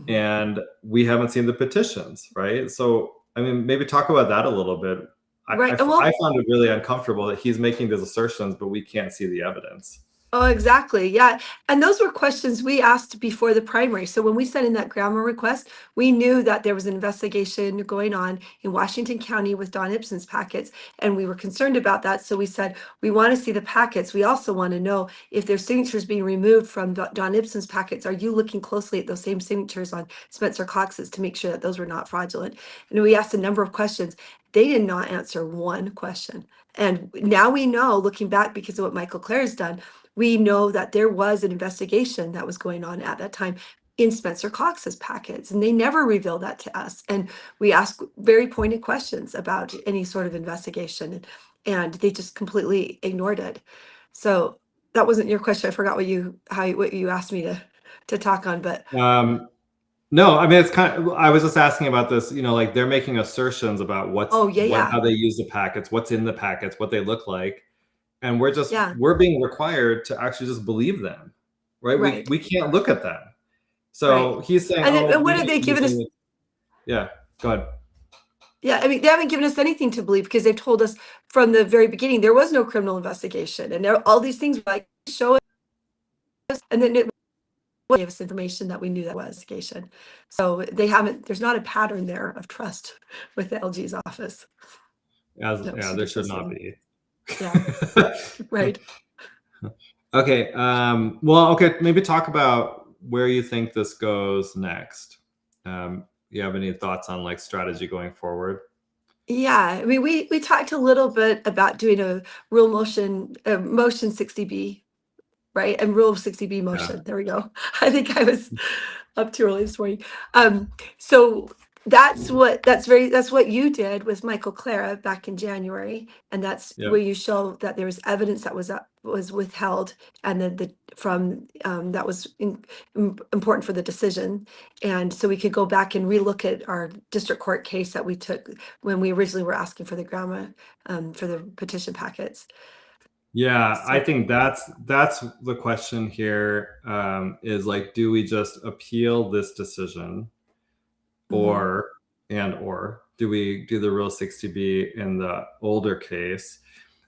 And we haven't seen the petitions, right? So, I mean, maybe talk about that a little bit. I found it really uncomfortable that he's making these assertions, but we can't see the evidence. Oh, exactly. Yeah. And those were questions we asked before the primary. So when we sent in that grammar request, we knew that there was an investigation going on in Washington County with Don Ibsen's packets, and we were concerned about that. So we said, we want to see the packets. We also want to know if there's signatures being removed from Don Ibsen's packets. Are you looking closely at those same signatures on Spencer Cox's to make sure that those were not fraudulent? And we asked a number of questions. They did not answer one question. And now we know, looking back because of what Michael Clare has done, we know that there was an investigation that was going on at that time in Spencer Cox's packets, and they never revealed that to us. And we asked very pointed questions about any sort of investigation, and they just completely ignored it. So that wasn't your question. I forgot what you asked me to talk on, but No, I mean, it's kind of, I was just asking about this, like they're making assertions about oh yeah, how they use the packets, what's in the packets, what they look like. And yeah, we're being required to actually just believe them, right? right, We can't look at them. So right. he's saying, And, oh, and we what have need they to given us? yeah, go ahead. Yeah, I mean, they haven't given us anything to believe because they've told us from the very beginning there was no criminal investigation, and all these things were like show us, and then it gave us information that we knew that was investigation. So they haven't. There's not a pattern there of trust with the LG's office. No, Yeah, she there just should not listening. be. Yeah, right. Okay. Well, okay. Maybe talk about where you think this goes next. You have any thoughts on like strategy going forward? Yeah, I mean, we talked a little bit about doing a rule motion, motion 60B, right? And rule 60B Yeah. motion. There we go. I think I was up too early this morning. So that's what you did with Michael Clara back in January, and that's Yep. where you show that there was evidence that was withheld, and then that was important for the decision, and so we could go back and relook at our district court case that we took when we originally were asking for the grammar for the petition packets. Yeah, I So, think that's the question here, is like, do we just appeal this decision, mhm, or do we do the Rule 60B in the older case?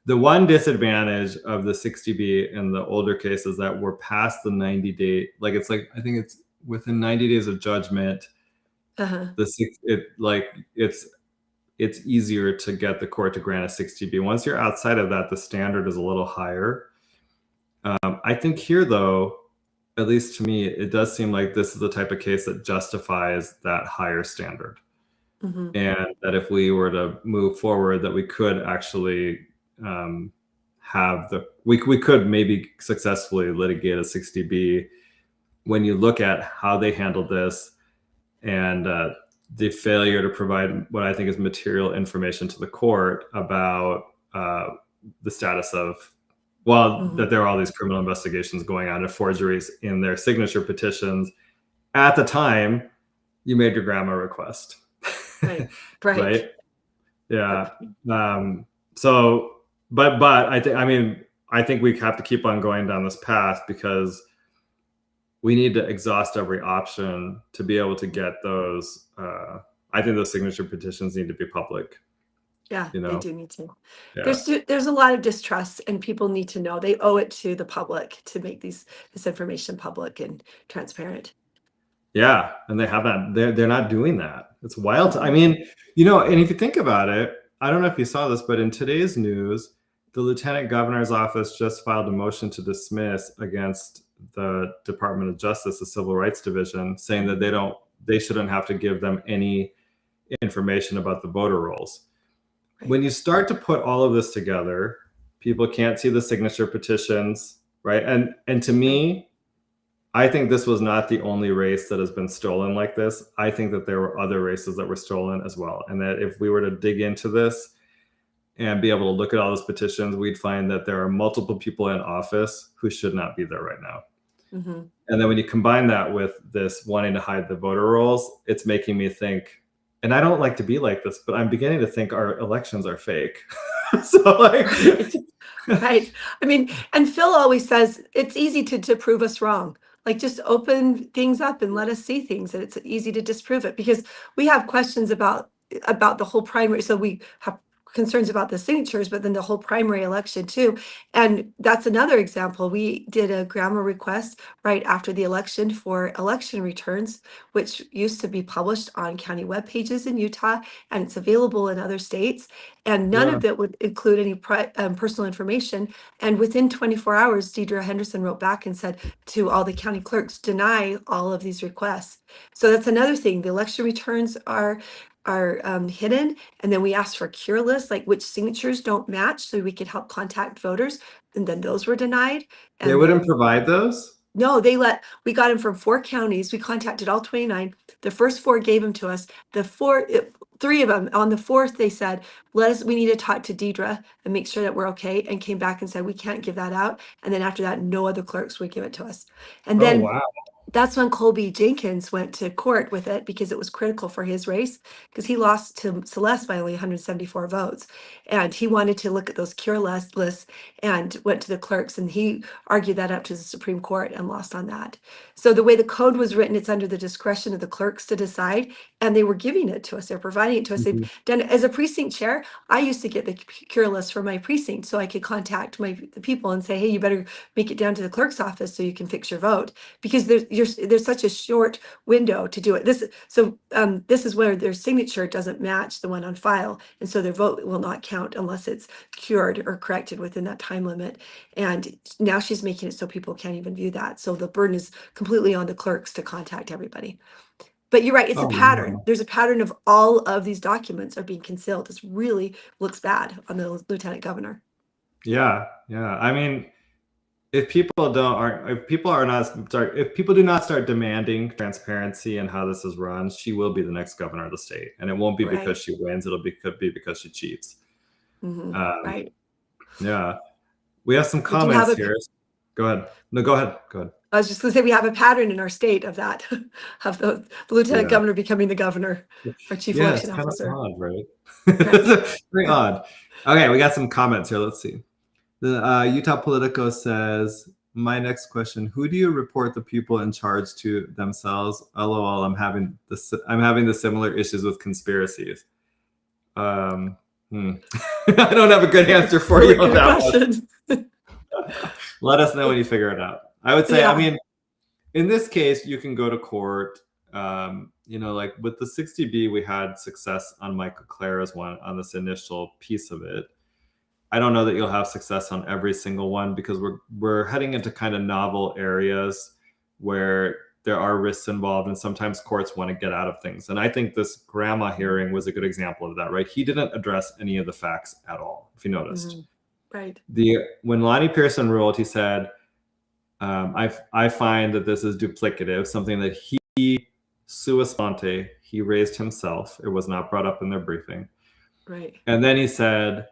The one disadvantage of the 60B in the older case is that we're past the 90-day, like it's like, I think it's within 90 days of judgment, uh-huh, it's easier to get the court to grant a 60B. Once you're outside of that, the standard is a little higher. I think here, though, at least to me, it does seem like this is the type of case that justifies that higher standard. mhm, And that if we were to move forward, that we could actually we could maybe successfully litigate a 60B when you look at how they handled this and the failure to provide what I think is material information to the court about the status of, mhm. that there are all these criminal investigations going on and forgeries in their signature petitions at the time you made your grammar request. Right, right. Right? Yeah. So, but I think we have to keep on going down this path because we need to exhaust every option to be able to get those. I think those signature petitions need to be public. Yeah, You they know? do need to. Yeah. There's a lot of distrust, and people need to know they owe it to the public to make this information public and transparent. Yeah, and they have not. They're not doing that. It's wild. I mean, and if you think about it, I don't know if you saw this, but in today's news, the Lieutenant Governor's office just filed a motion to dismiss against the Department of Justice, the Civil Rights Division, saying that they shouldn't have to give them any information about the voter rolls. Right. When you start to put all of this together, people can't see the signature petitions, right? And to me, I think this was not the only race that has been stolen like this. I think that there were other races that were stolen as well. And that if we were to dig into this and be able to look at all those petitions, we'd find that there are multiple people in office who should not be there right now. Mm-hmm. And then when you combine that with this wanting to hide the voter rolls, it's making me think, and I don't like to be like this, but I'm beginning to think our elections are fake. So like, right. I mean, and Phil always says it's easy to prove us wrong. Like just open things up and let us see things, and it's easy to disprove it because we have questions about the whole primary. So we have concerns about the signatures, but then the whole primary election too. And that's another example. We did a grammar request right after the election for election returns, which used to be published on county web pages in Utah, and it's available in other states. And none Yeah. of it would include any personal information. And within 24 hours, Deidre Henderson wrote back and said to all the county clerks, deny all of these requests. So that's another thing. The election returns are hidden, and then we asked for cure lists, like which signatures don't match, so we could help contact voters, and then those were denied. They And wouldn't then provide those? no, we got them from 4 counties. We contacted all 29. The first 4 gave them to us. The 3 of them, on the 4th, they said, we need to talk to Deidre and make sure that we're okay, and came back and said, we can't give that out. And then after that, no other clerks would give it to us. And Oh, then wow. that's when Colby Jenkins went to court with it, because it was critical for his race, because he lost to Celeste by only 174 votes. And he wanted to look at those cure lists and went to the clerks, and he argued that up to the Supreme Court and lost on that. So the way the code was written, it's under the discretion of the clerks to decide, and they were giving it to us. They're providing it to us. Mhm. They've done it. As a precinct chair, I used to get the cure list for my precinct so I could contact the people and say, hey, you better make it down to the clerk's office so you can fix your vote, because there's such a short window to do it. This is where their signature doesn't match the one on file, and so their vote will not count unless it's cured or corrected within that time limit. And now she's making it so people can't even view that. So the burden is completely on the clerks to contact everybody. But you're right, it's Oh, a pattern. wow. There's a pattern of all of these documents are being concealed. This really looks bad on the lieutenant governor. Yeah, yeah. I mean, if people do not start demanding transparency in how this is run, she will be the next governor of the state, and it won't be Right. because she wins. Could be because she cheats. Mhm, Um, right. Yeah, we have some We do have comments a- here. Go ahead. No, go ahead. Go ahead. I was just going to say we have a pattern in our state of that, of the lieutenant Yeah. governor becoming the governor, our chief Yeah, it's election kind officer. of odd, right? Right. Very odd. Okay, we got some comments here. Let's see. The Utah Politico says, my next question, who do you report the people in charge to themselves? LOL, I'm having the similar issues with conspiracies. I don't have a good answer for you on Good that question. one. Let us know when you figure it out. I would say, Yeah. I mean, in this case, you can go to court. Like with the 60B, we had success on Michael Clara's one, on this initial piece of it. I don't know that you'll have success on every single one, because we're heading into kind of novel areas where there are risks involved, and sometimes courts want to get out of things. And I think this grandma hearing was a good example of that, right? He didn't address any of the facts at all, if you noticed. Mm-hmm. Right. When Lonnie Pearson ruled, he said, I find that this is duplicative, something that he, sua sponte, he raised himself. It was not brought up in their briefing. Right. And then he said,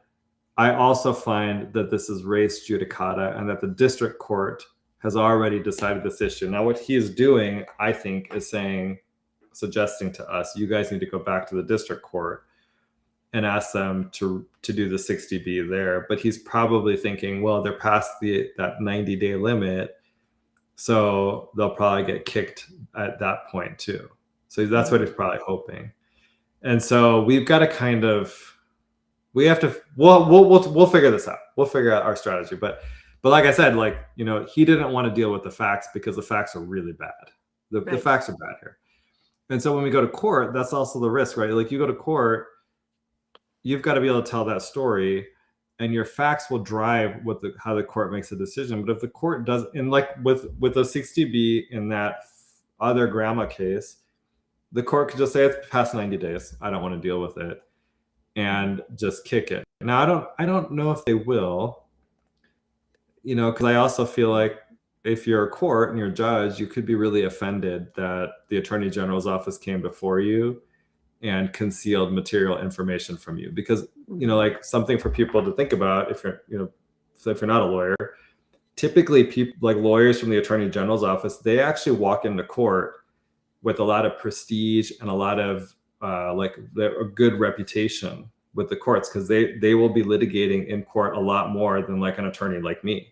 I also find that this is res judicata, and that the district court has already decided this issue. Now, what he is doing, I think, is suggesting to us, you guys need to go back to the district court and ask them to do the 60B there. But he's probably thinking, well, they're past that 90-day limit, so they'll probably get kicked at that point too. So that's what he's probably hoping. And so we've got to we'll figure this out. We'll figure out our strategy. But like I said, he didn't want to deal with the facts because the facts are really bad. The facts are bad here. And so when we go to court, that's also the risk, right? Like, you go to court, you've got to be able to tell that story, and your facts will drive how the court makes a decision. But if the court does, and like with the 60B in that other grandma case, the court could just say it's past 90 days. I don't want to deal with it, and just kick it. Now, I don't know if they will, because I also feel like if you're a court and you're a judge, you could be really offended that the Attorney General's office came before you and concealed material information from you. Because, like, something for people to think about, if you're not a lawyer, typically people, like lawyers from the Attorney General's office, they actually walk into court with a lot of prestige and a lot of a good reputation with the courts, because they will be litigating in court a lot more than like an attorney like me.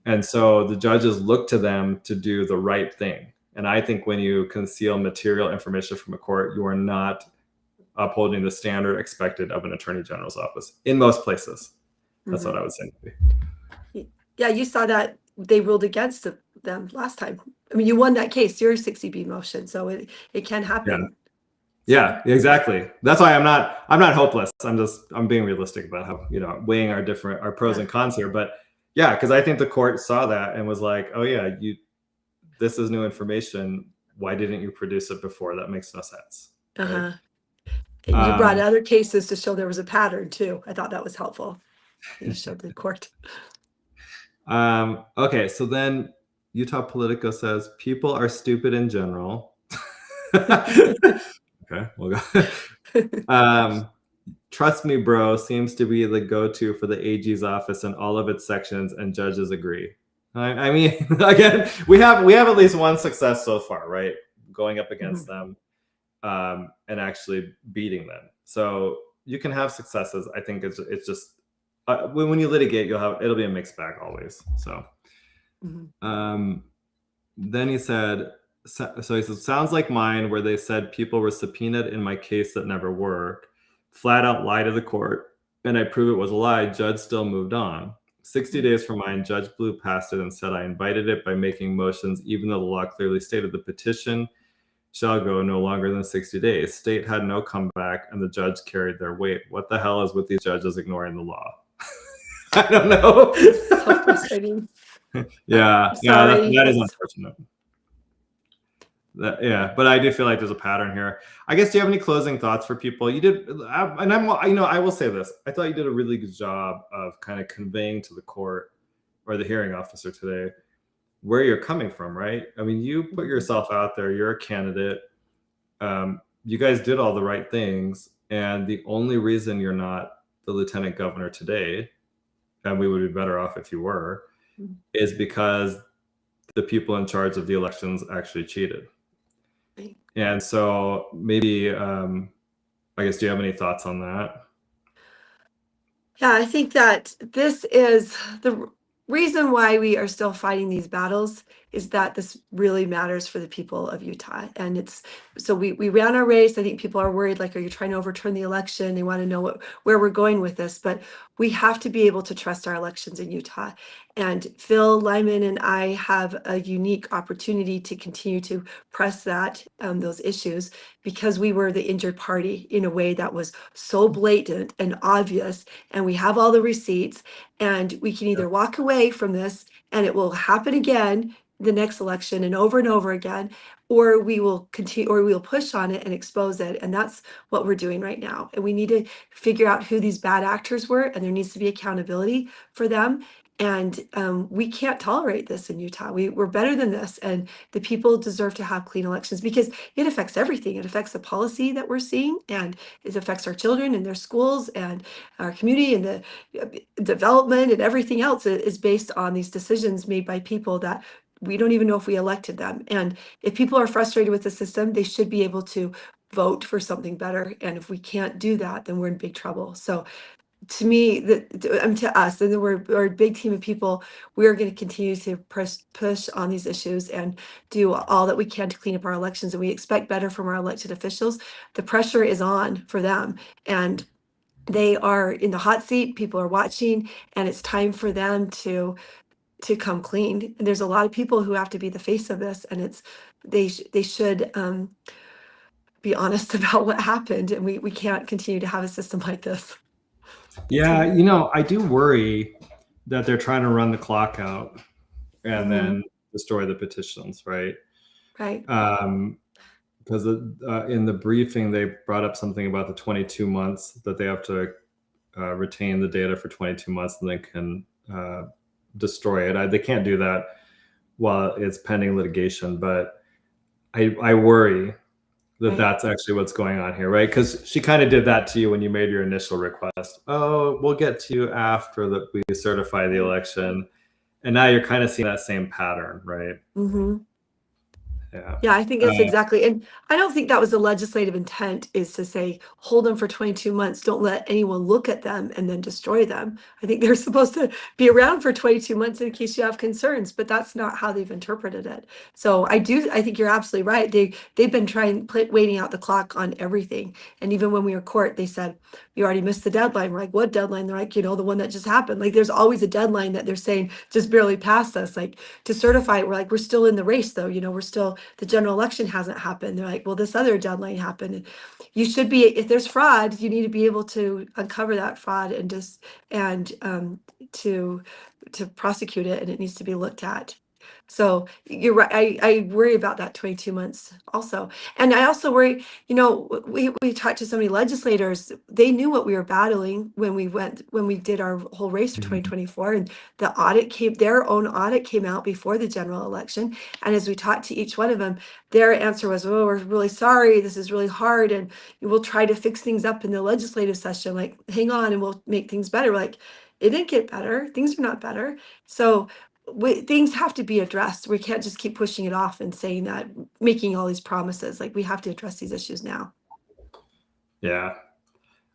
And so the judges look to them to do the right thing. And I think when you conceal material information from a court, you are not upholding the standard expected of an attorney general's office in most places. That's what I would say. Yeah, you saw that they ruled against them last time. I mean, you won that case, your 60B motion, so it can happen. Yeah, exactly. That's why I'm not hopeless. I'm being realistic about how, weighing our pros and cons here. But yeah, because I think the court saw that and was like, oh yeah, this is new information. Why didn't you produce it before? That makes no sense. Right? And you brought other cases to show there was a pattern too. I thought that was helpful. You showed the court. Okay, so then Utah Politico says people are stupid in general. Okay, we'll go. Trust me, bro seems to be the go-to for the AG's office and all of its sections, and judges agree. I mean, again, we have at least one success so far, right? Going up against them and actually beating them. So you can have successes. I think it's just when you litigate, it'll be a mixed bag always. So then he said, so he says, sounds like mine, where they said people were subpoenaed in my case that never worked, flat out lie to the court, and I prove it was a lie. Judge still moved on. 60 days for mine, judge blew past it and said I invited it by making motions, even though the law clearly stated the petition shall go no longer than 60 days. State had no comeback, and the judge carried their weight. What the hell is with these judges ignoring the law? I don't know. So frustrating. Yeah, that is unfortunate. But I do feel like there's a pattern here. I guess, do you have any closing thoughts for people? You did, and I will say this. I thought you did a really good job of kind of conveying to the court or the hearing officer today where you're coming from, right? I mean, you put yourself out there. You're a candidate. You guys did all the right things, and the only reason you're not the lieutenant governor today, and we would be better off if you were, is because the people in charge of the elections actually cheated. And so maybe, I guess, do you have any thoughts on that? Yeah, I think that this is the reason why we are still fighting these battles, is that this really matters for the people of Utah. And so we ran our race. I think people are worried, like, are you trying to overturn the election? They want to know where we're going with this, but we have to be able to trust our elections in Utah. And Phil Lyman and I have a unique opportunity to continue to press those issues, because we were the injured party in a way that was so blatant and obvious, and we have all the receipts, and we can either walk away from this and it will happen again the next election and over again, or we will continue, or we will push on it and expose it. And that's what we're doing right now. And we need to figure out who these bad actors were, and there needs to be accountability for them. And we can't tolerate this in Utah. We're better than this, and the people deserve to have clean elections, because it affects everything. It affects the policy that we're seeing, and it affects our children and their schools and our community, and the development and everything else is based on these decisions made by people that we don't even know if we elected them. And if people are frustrated with the system, they should be able to vote for something better. And if we can't do that, then we're in big trouble. So to me, to us, and we're a big team of people, we are going to continue to push on these issues and do all that we can to clean up our elections. And we expect better from our elected officials. The pressure is on for them, and they are in the hot seat. People are watching, and it's time for them to come clean. And there's a lot of people who have to be the face of this, and they should be honest about what happened. And we can't continue to have a system like this. Yeah, I do worry that they're trying to run the clock out and then destroy the petitions, right? Right. Because in the briefing, they brought up something about the 22 months, that they have to retain the data for 22 months and then can destroy it. They can't do that while it's pending litigation, but I worry that that's actually what's going on here, right? Because she kind of did that to you when you made your initial request. Oh, we'll get to you after that we certify the election. And now you're kind of seeing that same pattern, right? Yeah, I think that's exactly, and I don't think that was the legislative intent, is to say, hold them for 22 months, don't let anyone look at them and then destroy them. I think they're supposed to be around for 22 months in case you have concerns, but that's not how they've interpreted it. So I think you're absolutely right. They've been waiting out the clock on everything. And even when we were in court, they said, you already missed the deadline. We're like, what deadline? They're like, the one that just happened. Like, there's always a deadline that they're saying just barely passed us. Like, to certify it, we're like, we're still in the race though. We're still, the general election hasn't happened. They're like, well, this other deadline happened. And you should be, if there's fraud, you need to be able to uncover that fraud and to prosecute it, and it needs to be looked at. So you're right. I worry about that 22 months also. And I also worry, we talked to so many legislators, they knew what we were battling when we did our whole race for 2024, and their own audit came out before the general election. And as we talked to each one of them, their answer was, oh, we're really sorry. This is really hard. And we'll try to fix things up in the legislative session. Like, hang on, and we'll make things better. We're like, it didn't get better. Things are not better. So things have to be addressed. We can't just keep pushing it off and saying that, making all these promises. Like, we have to address these issues now. Yeah.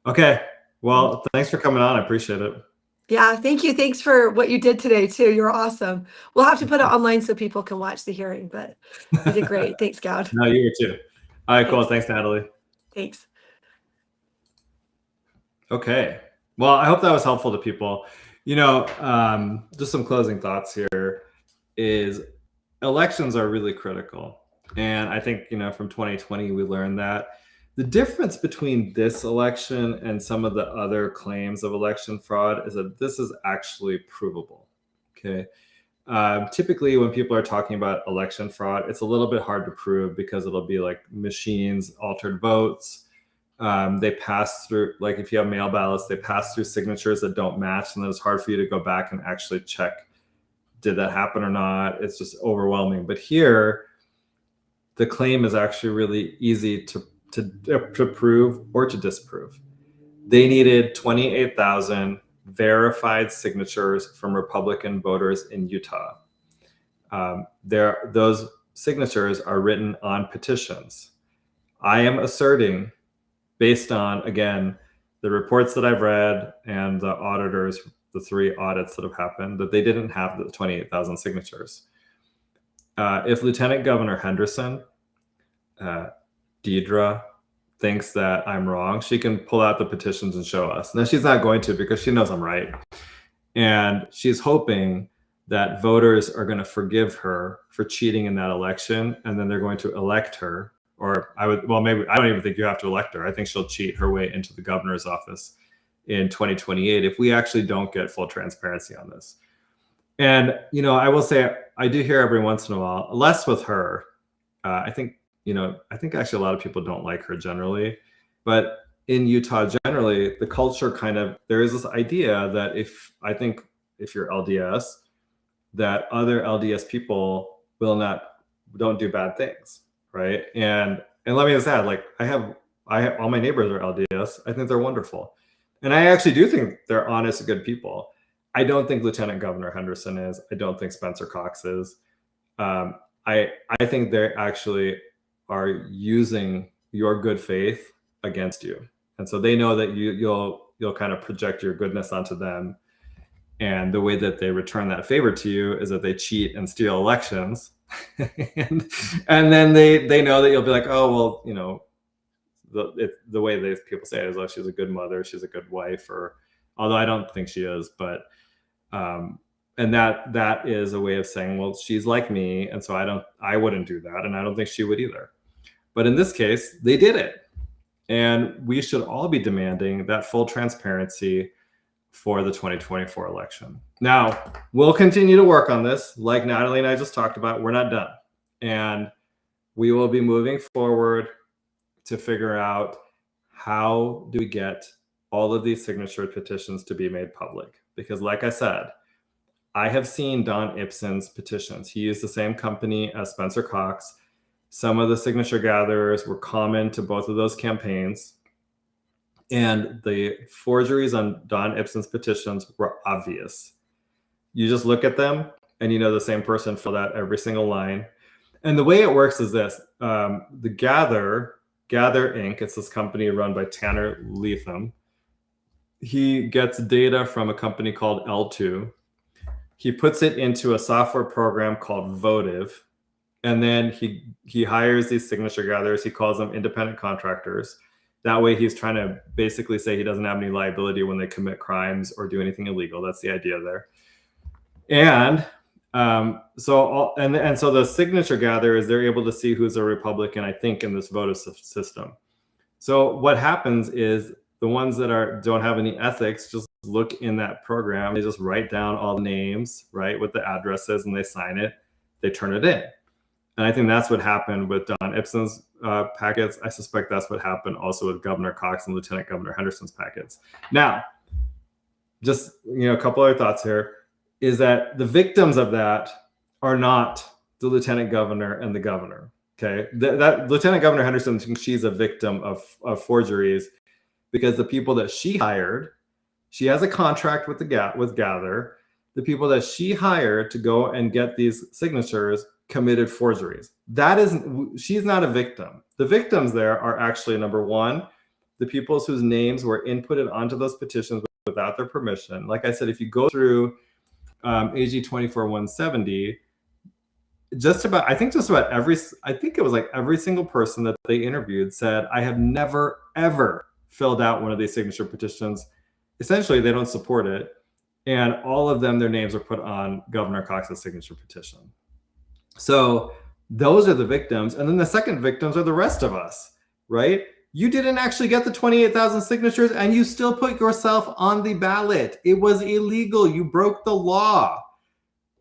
Okay. Well, thanks for coming on. I appreciate it. Yeah, thank you. Thanks for what you did today too. You're awesome. We'll have to put it online so people can watch the hearing, but you did great. Thanks, Goud. No, you were too. All right, cool. Thanks, Natalie. Thanks. Okay. Well, I hope that was helpful to people. Just some closing thoughts here is elections are really critical. And I think, from 2020, we learned that the difference between this election and some of the other claims of election fraud is that this is actually provable. Okay. Typically, when people are talking about election fraud, it's a little bit hard to prove because it'll be like machines altered votes. They pass through, like if you have mail ballots, they pass through signatures that don't match, and then it's hard for you to go back and actually check, did that happen or not? It's just overwhelming. But here, the claim is actually really easy to prove or to disprove. They needed 28,000 verified signatures from Republican voters in Utah. Those signatures are written on petitions. I am asserting, based on, again, the reports that I've read and the auditors, the 3 audits that have happened, that they didn't have the 28,000 signatures. If Lieutenant Governor Henderson, Deidre, thinks that I'm wrong, she can pull out the petitions and show us. Now, she's not going to, because she knows I'm right. And she's hoping that voters are going to forgive her for cheating in that election, and then they're going to elect her. Or maybe I don't even think you have to elect her. I think she'll cheat her way into the governor's office in 2028 if we actually don't get full transparency on this. And, I will say, I do hear every once in a while, less with her. I think actually a lot of people don't like her generally, but in Utah generally, the culture there is this idea that if you're LDS, that other LDS people don't do bad things. Right. And let me just add, like, I have all my neighbors are LDS. I think they're wonderful. And I actually do think they're honest, good people. I don't think Lieutenant Governor Henderson is. I don't think Spencer Cox is. I think they actually are using your good faith against you. And so they know that you'll kind of project your goodness onto them. And the way that they return that favor to you is that they cheat and steal elections. and then they know that you'll be like, oh, well, the way people say it is, oh, she's a good mother, she's a good wife, or although I don't think she is, but and that is a way of saying, well, she's like me, and so I wouldn't do that, and I don't think she would either. But in this case, they did it, and we should all be demanding that full transparency for the 2024 election. Now, we'll continue to work on this. Like Natalie and I just talked about, we're not done. And we will be moving forward to figure out how do we get all of these signature petitions to be made public. Because like I said, I have seen Don Ibsen's petitions. He used the same company as Spencer Cox. Some of the signature gatherers were common to both of those campaigns. And the forgeries on Don Ibsen's petitions were obvious. You just look at them and the same person filled out every single line. And the way it works is this: the Gather Inc. It's this company run by Tanner Leatham. He gets data from a company called L2. He puts it into a software program called Votive, and then he hires these signature gatherers. He calls them independent contractors. That way, he's trying to basically say he doesn't have any liability when they commit crimes or do anything illegal. That's the idea there. And so the signature gatherers, they're able to see who's a Republican, I think, in this votive system. So what happens is the ones that don't have any ethics just look in that program. They just write down all the names, right, with the addresses, and they sign it. They turn it in. And I think that's what happened with Don Ipson's packets. I suspect that's what happened also with Governor Cox and Lieutenant Governor Henderson's packets. Now, just a couple other thoughts here is that the victims of that are not the lieutenant governor and the governor. Okay, that Lieutenant Governor Henderson thinks she's a victim of forgeries because the people that she hired, she has a contract with Gather. The people that she hired to go and get these signatures committed forgeries. She's not a victim. The victims there are actually, number one, the people whose names were inputted onto those petitions without their permission. Like I said, if you go through AG 24-170, I think it was like every single person that they interviewed said, I have never, ever filled out one of these signature petitions. Essentially, they don't support it. And all of them, their names are put on Governor Cox's signature petition. So those are the victims. And then the second victims are the rest of us, right? You didn't actually get the 28,000 signatures and you still put yourself on the ballot. It was illegal. You broke the law.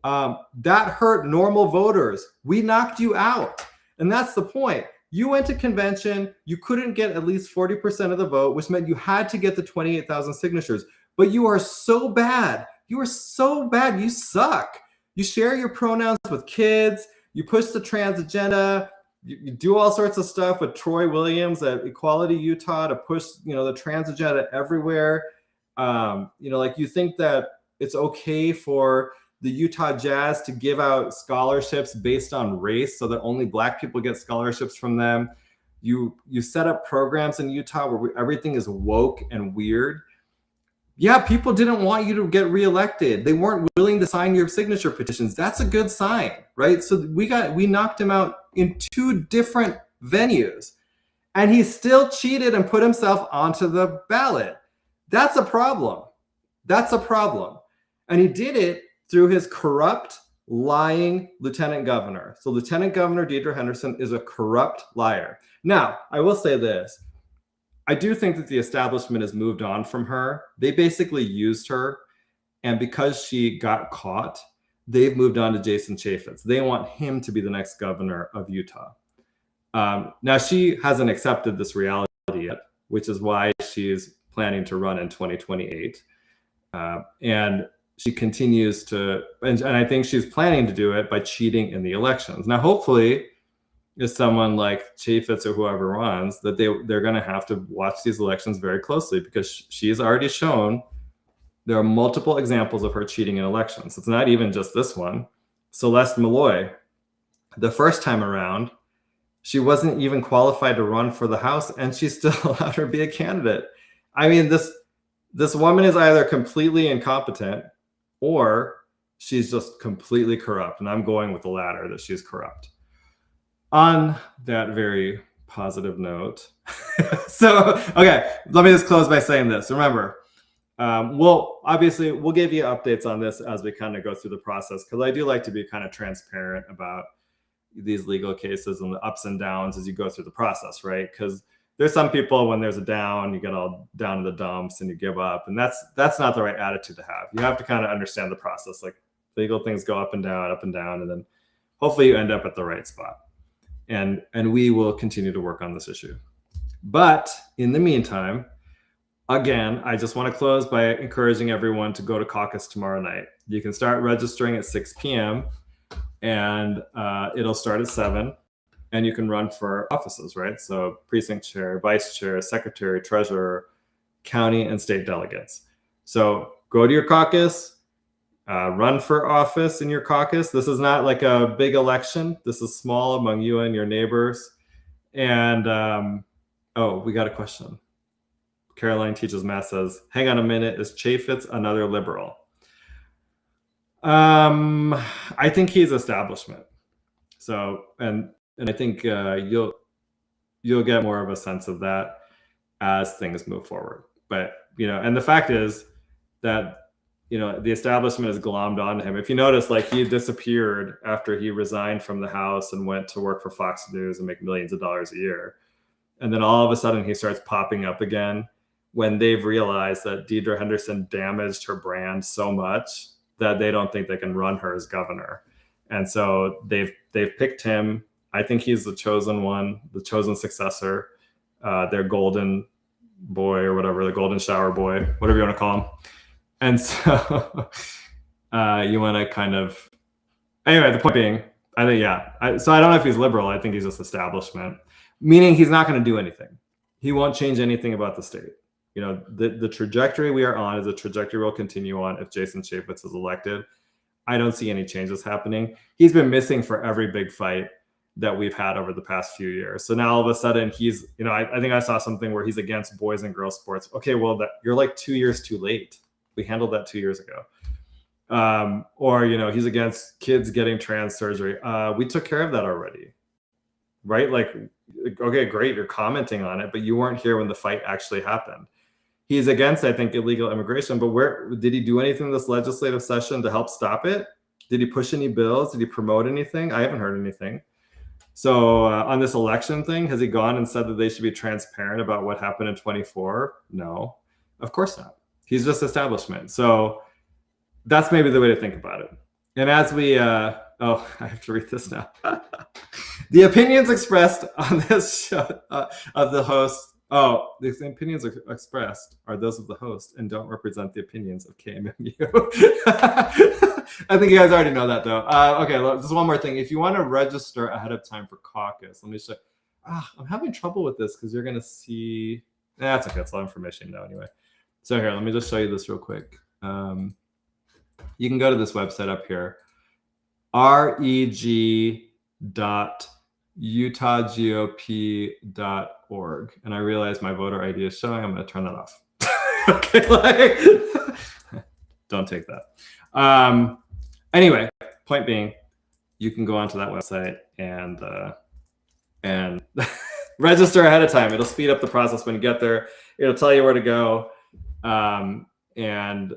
That hurt normal voters. We knocked you out. And that's the point. You went to convention. You couldn't get at least 40% of the vote, which meant you had to get the 28,000 signatures. But you are so bad. You are so bad. You suck. You share your pronouns with kids. You push the trans agenda. You do all sorts of stuff with Troy Williams at Equality Utah to push, the trans agenda everywhere. You think that it's okay for the Utah Jazz to give out scholarships based on race so that only Black people get scholarships from them. You set up programs in Utah where everything is woke and weird. Yeah, people didn't want you to get reelected. They weren't willing to sign your signature petitions. That's a good sign, right? So we knocked him out in 2 different venues, and he still cheated and put himself onto the ballot. That's a problem. That's a problem. And he did it through his corrupt, lying lieutenant governor. So Lieutenant Governor Deidre Henderson is a corrupt liar. Now, I will say this. I do think that the establishment has moved on from her. They basically used her, and because she got caught, they've moved on to Jason Chaffetz. They want him to be the next governor of Utah. Now, she hasn't accepted this reality yet, which is why she's planning to run in 2028. And she continues to, and I think she's planning to do it by cheating in the elections. Now, hopefully, is someone like Chaffetz or whoever runs, that they're going to have to watch these elections very closely, because she has already shown there are multiple examples of her cheating in elections. It's not even just this one. Celeste Malloy, the first time around, she wasn't even qualified to run for the House, and she still allowed her to be a candidate. I mean, this woman is either completely incompetent or she's just completely corrupt. And I'm going with the latter, that she's corrupt. On that very positive note, okay, let me just close by saying this. Remember, we'll give you updates on this as we kind of go through the process, because I do like to be kind of transparent about these legal cases and the ups and downs as you go through the process, right? Because there's some people, when there's a down, you get all down in the dumps and you give up, and that's not the right attitude to have. You have to kind of understand the process. Like, legal things go up and down, and then hopefully you end up at the right spot. And we will continue to work on this issue. But in the meantime, again, I just want to close by encouraging everyone to go to caucus tomorrow night. You can start registering at 6 p.m. and it'll start at 7. And you can run for offices, right? So precinct chair, vice chair, secretary, treasurer, county and state delegates. So go to your caucus. run for office in your caucus. This is not like a big election. This is small among you and your neighbors. And oh, we got a question. Caroline Teaches Math says, hang on a minute, is Chaffetz another liberal? I think he's establishment. So, and I think you'll get more of a sense of that as things move forward. But, and the fact is that, the establishment is glommed onto him. If you notice, like, he disappeared after he resigned from the House and went to work for Fox News and make millions of dollars a year. And then all of a sudden he starts popping up again when they've realized that Deidre Henderson damaged her brand so much that they don't think they can run her as governor. And so they've picked him. I think he's the chosen one, the chosen successor, their golden boy or whatever, the golden shower boy, whatever you want to call him. And so you want to kind of, anyway, the point being, I think, so I don't know if he's liberal. I think he's just establishment, meaning he's not going to do anything. He won't change anything about the state. The trajectory we are on is a trajectory we'll continue on if Jason Chaffetz is elected. I don't see any changes happening. He's been missing for every big fight that we've had over the past few years. So now all of a sudden he's, I think I saw something where he's against boys and girls sports. Okay, well, you're like 2 years too late. We handled that 2 years ago. Or, he's against kids getting trans surgery. We took care of that already, right? Like, okay, great, you're commenting on it, but you weren't here when the fight actually happened. He's against, I think, illegal immigration, but where did he do anything this legislative session to help stop it? Did he push any bills? Did he promote anything? I haven't heard anything. So on this election thing, has he gone and said that they should be transparent about what happened in 24? No, of course not. He's just establishment. So that's maybe the way to think about it. And as we, I have to read this now. The opinions expressed on this show of the host, the opinions expressed are those of the host and don't represent the opinions of KMMU. I think you guys already know that, though. Okay, just one more thing. If you want to register ahead of time for caucus, let me show. I'm having trouble with this because you're going to see. That's okay. It's a lot of information now anyway. So here, let me just show you this real quick. You can go to this website up here, reg.utahgop.org. And I realize my voter ID is showing. I'm going to turn that off. Okay, don't take that. Anyway, point being, you can go onto that website and register ahead of time. It'll speed up the process when you get there. It'll tell you where to go. And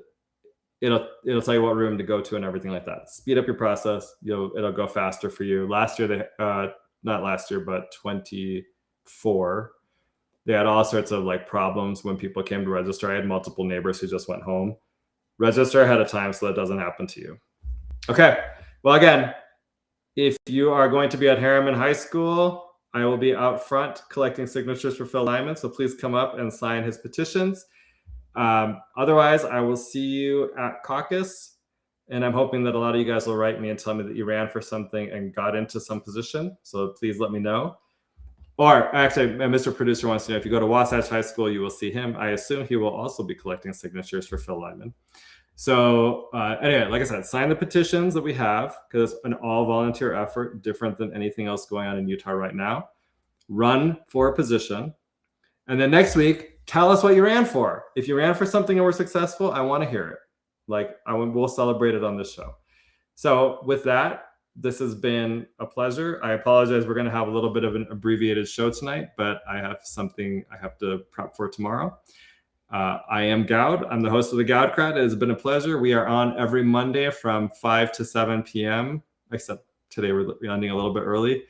it'll tell you what room to go to and everything like that. Speed up your process. It'll go faster for you. Last year, not last year, but 24, they had all sorts of like problems when people came to register. I had multiple neighbors who just went home. Register ahead of time so that doesn't happen to you. Okay. Well, again, if you are going to be at Harriman High School, I will be out front collecting signatures for Phil Lyman. So please come up and sign his petitions. Otherwise, I will see you at caucus, and I'm hoping that a lot of you guys will write me and tell me that you ran for something and got into some position. So please let me know. Or actually, Mr. Producer wants to know, if you go to Wasatch High School, you will see him. I assume he will also be collecting signatures for Phil Lyman. So anyway, like I said, sign the petitions that we have, because it's an all volunteer effort, different than anything else going on in Utah right now. Run for a position. And then next week, tell us what you ran for. If you ran for something and were successful, I want to hear it. We'll celebrate it on this show. So with that, this has been a pleasure. I apologize. We're going to have a little bit of an abbreviated show tonight, but I have something I have to prep for tomorrow. I am Goud. I'm the host of the Goud Crowd. It has been a pleasure. We are on every Monday from 5 to 7 p.m., except today we're ending a little bit early.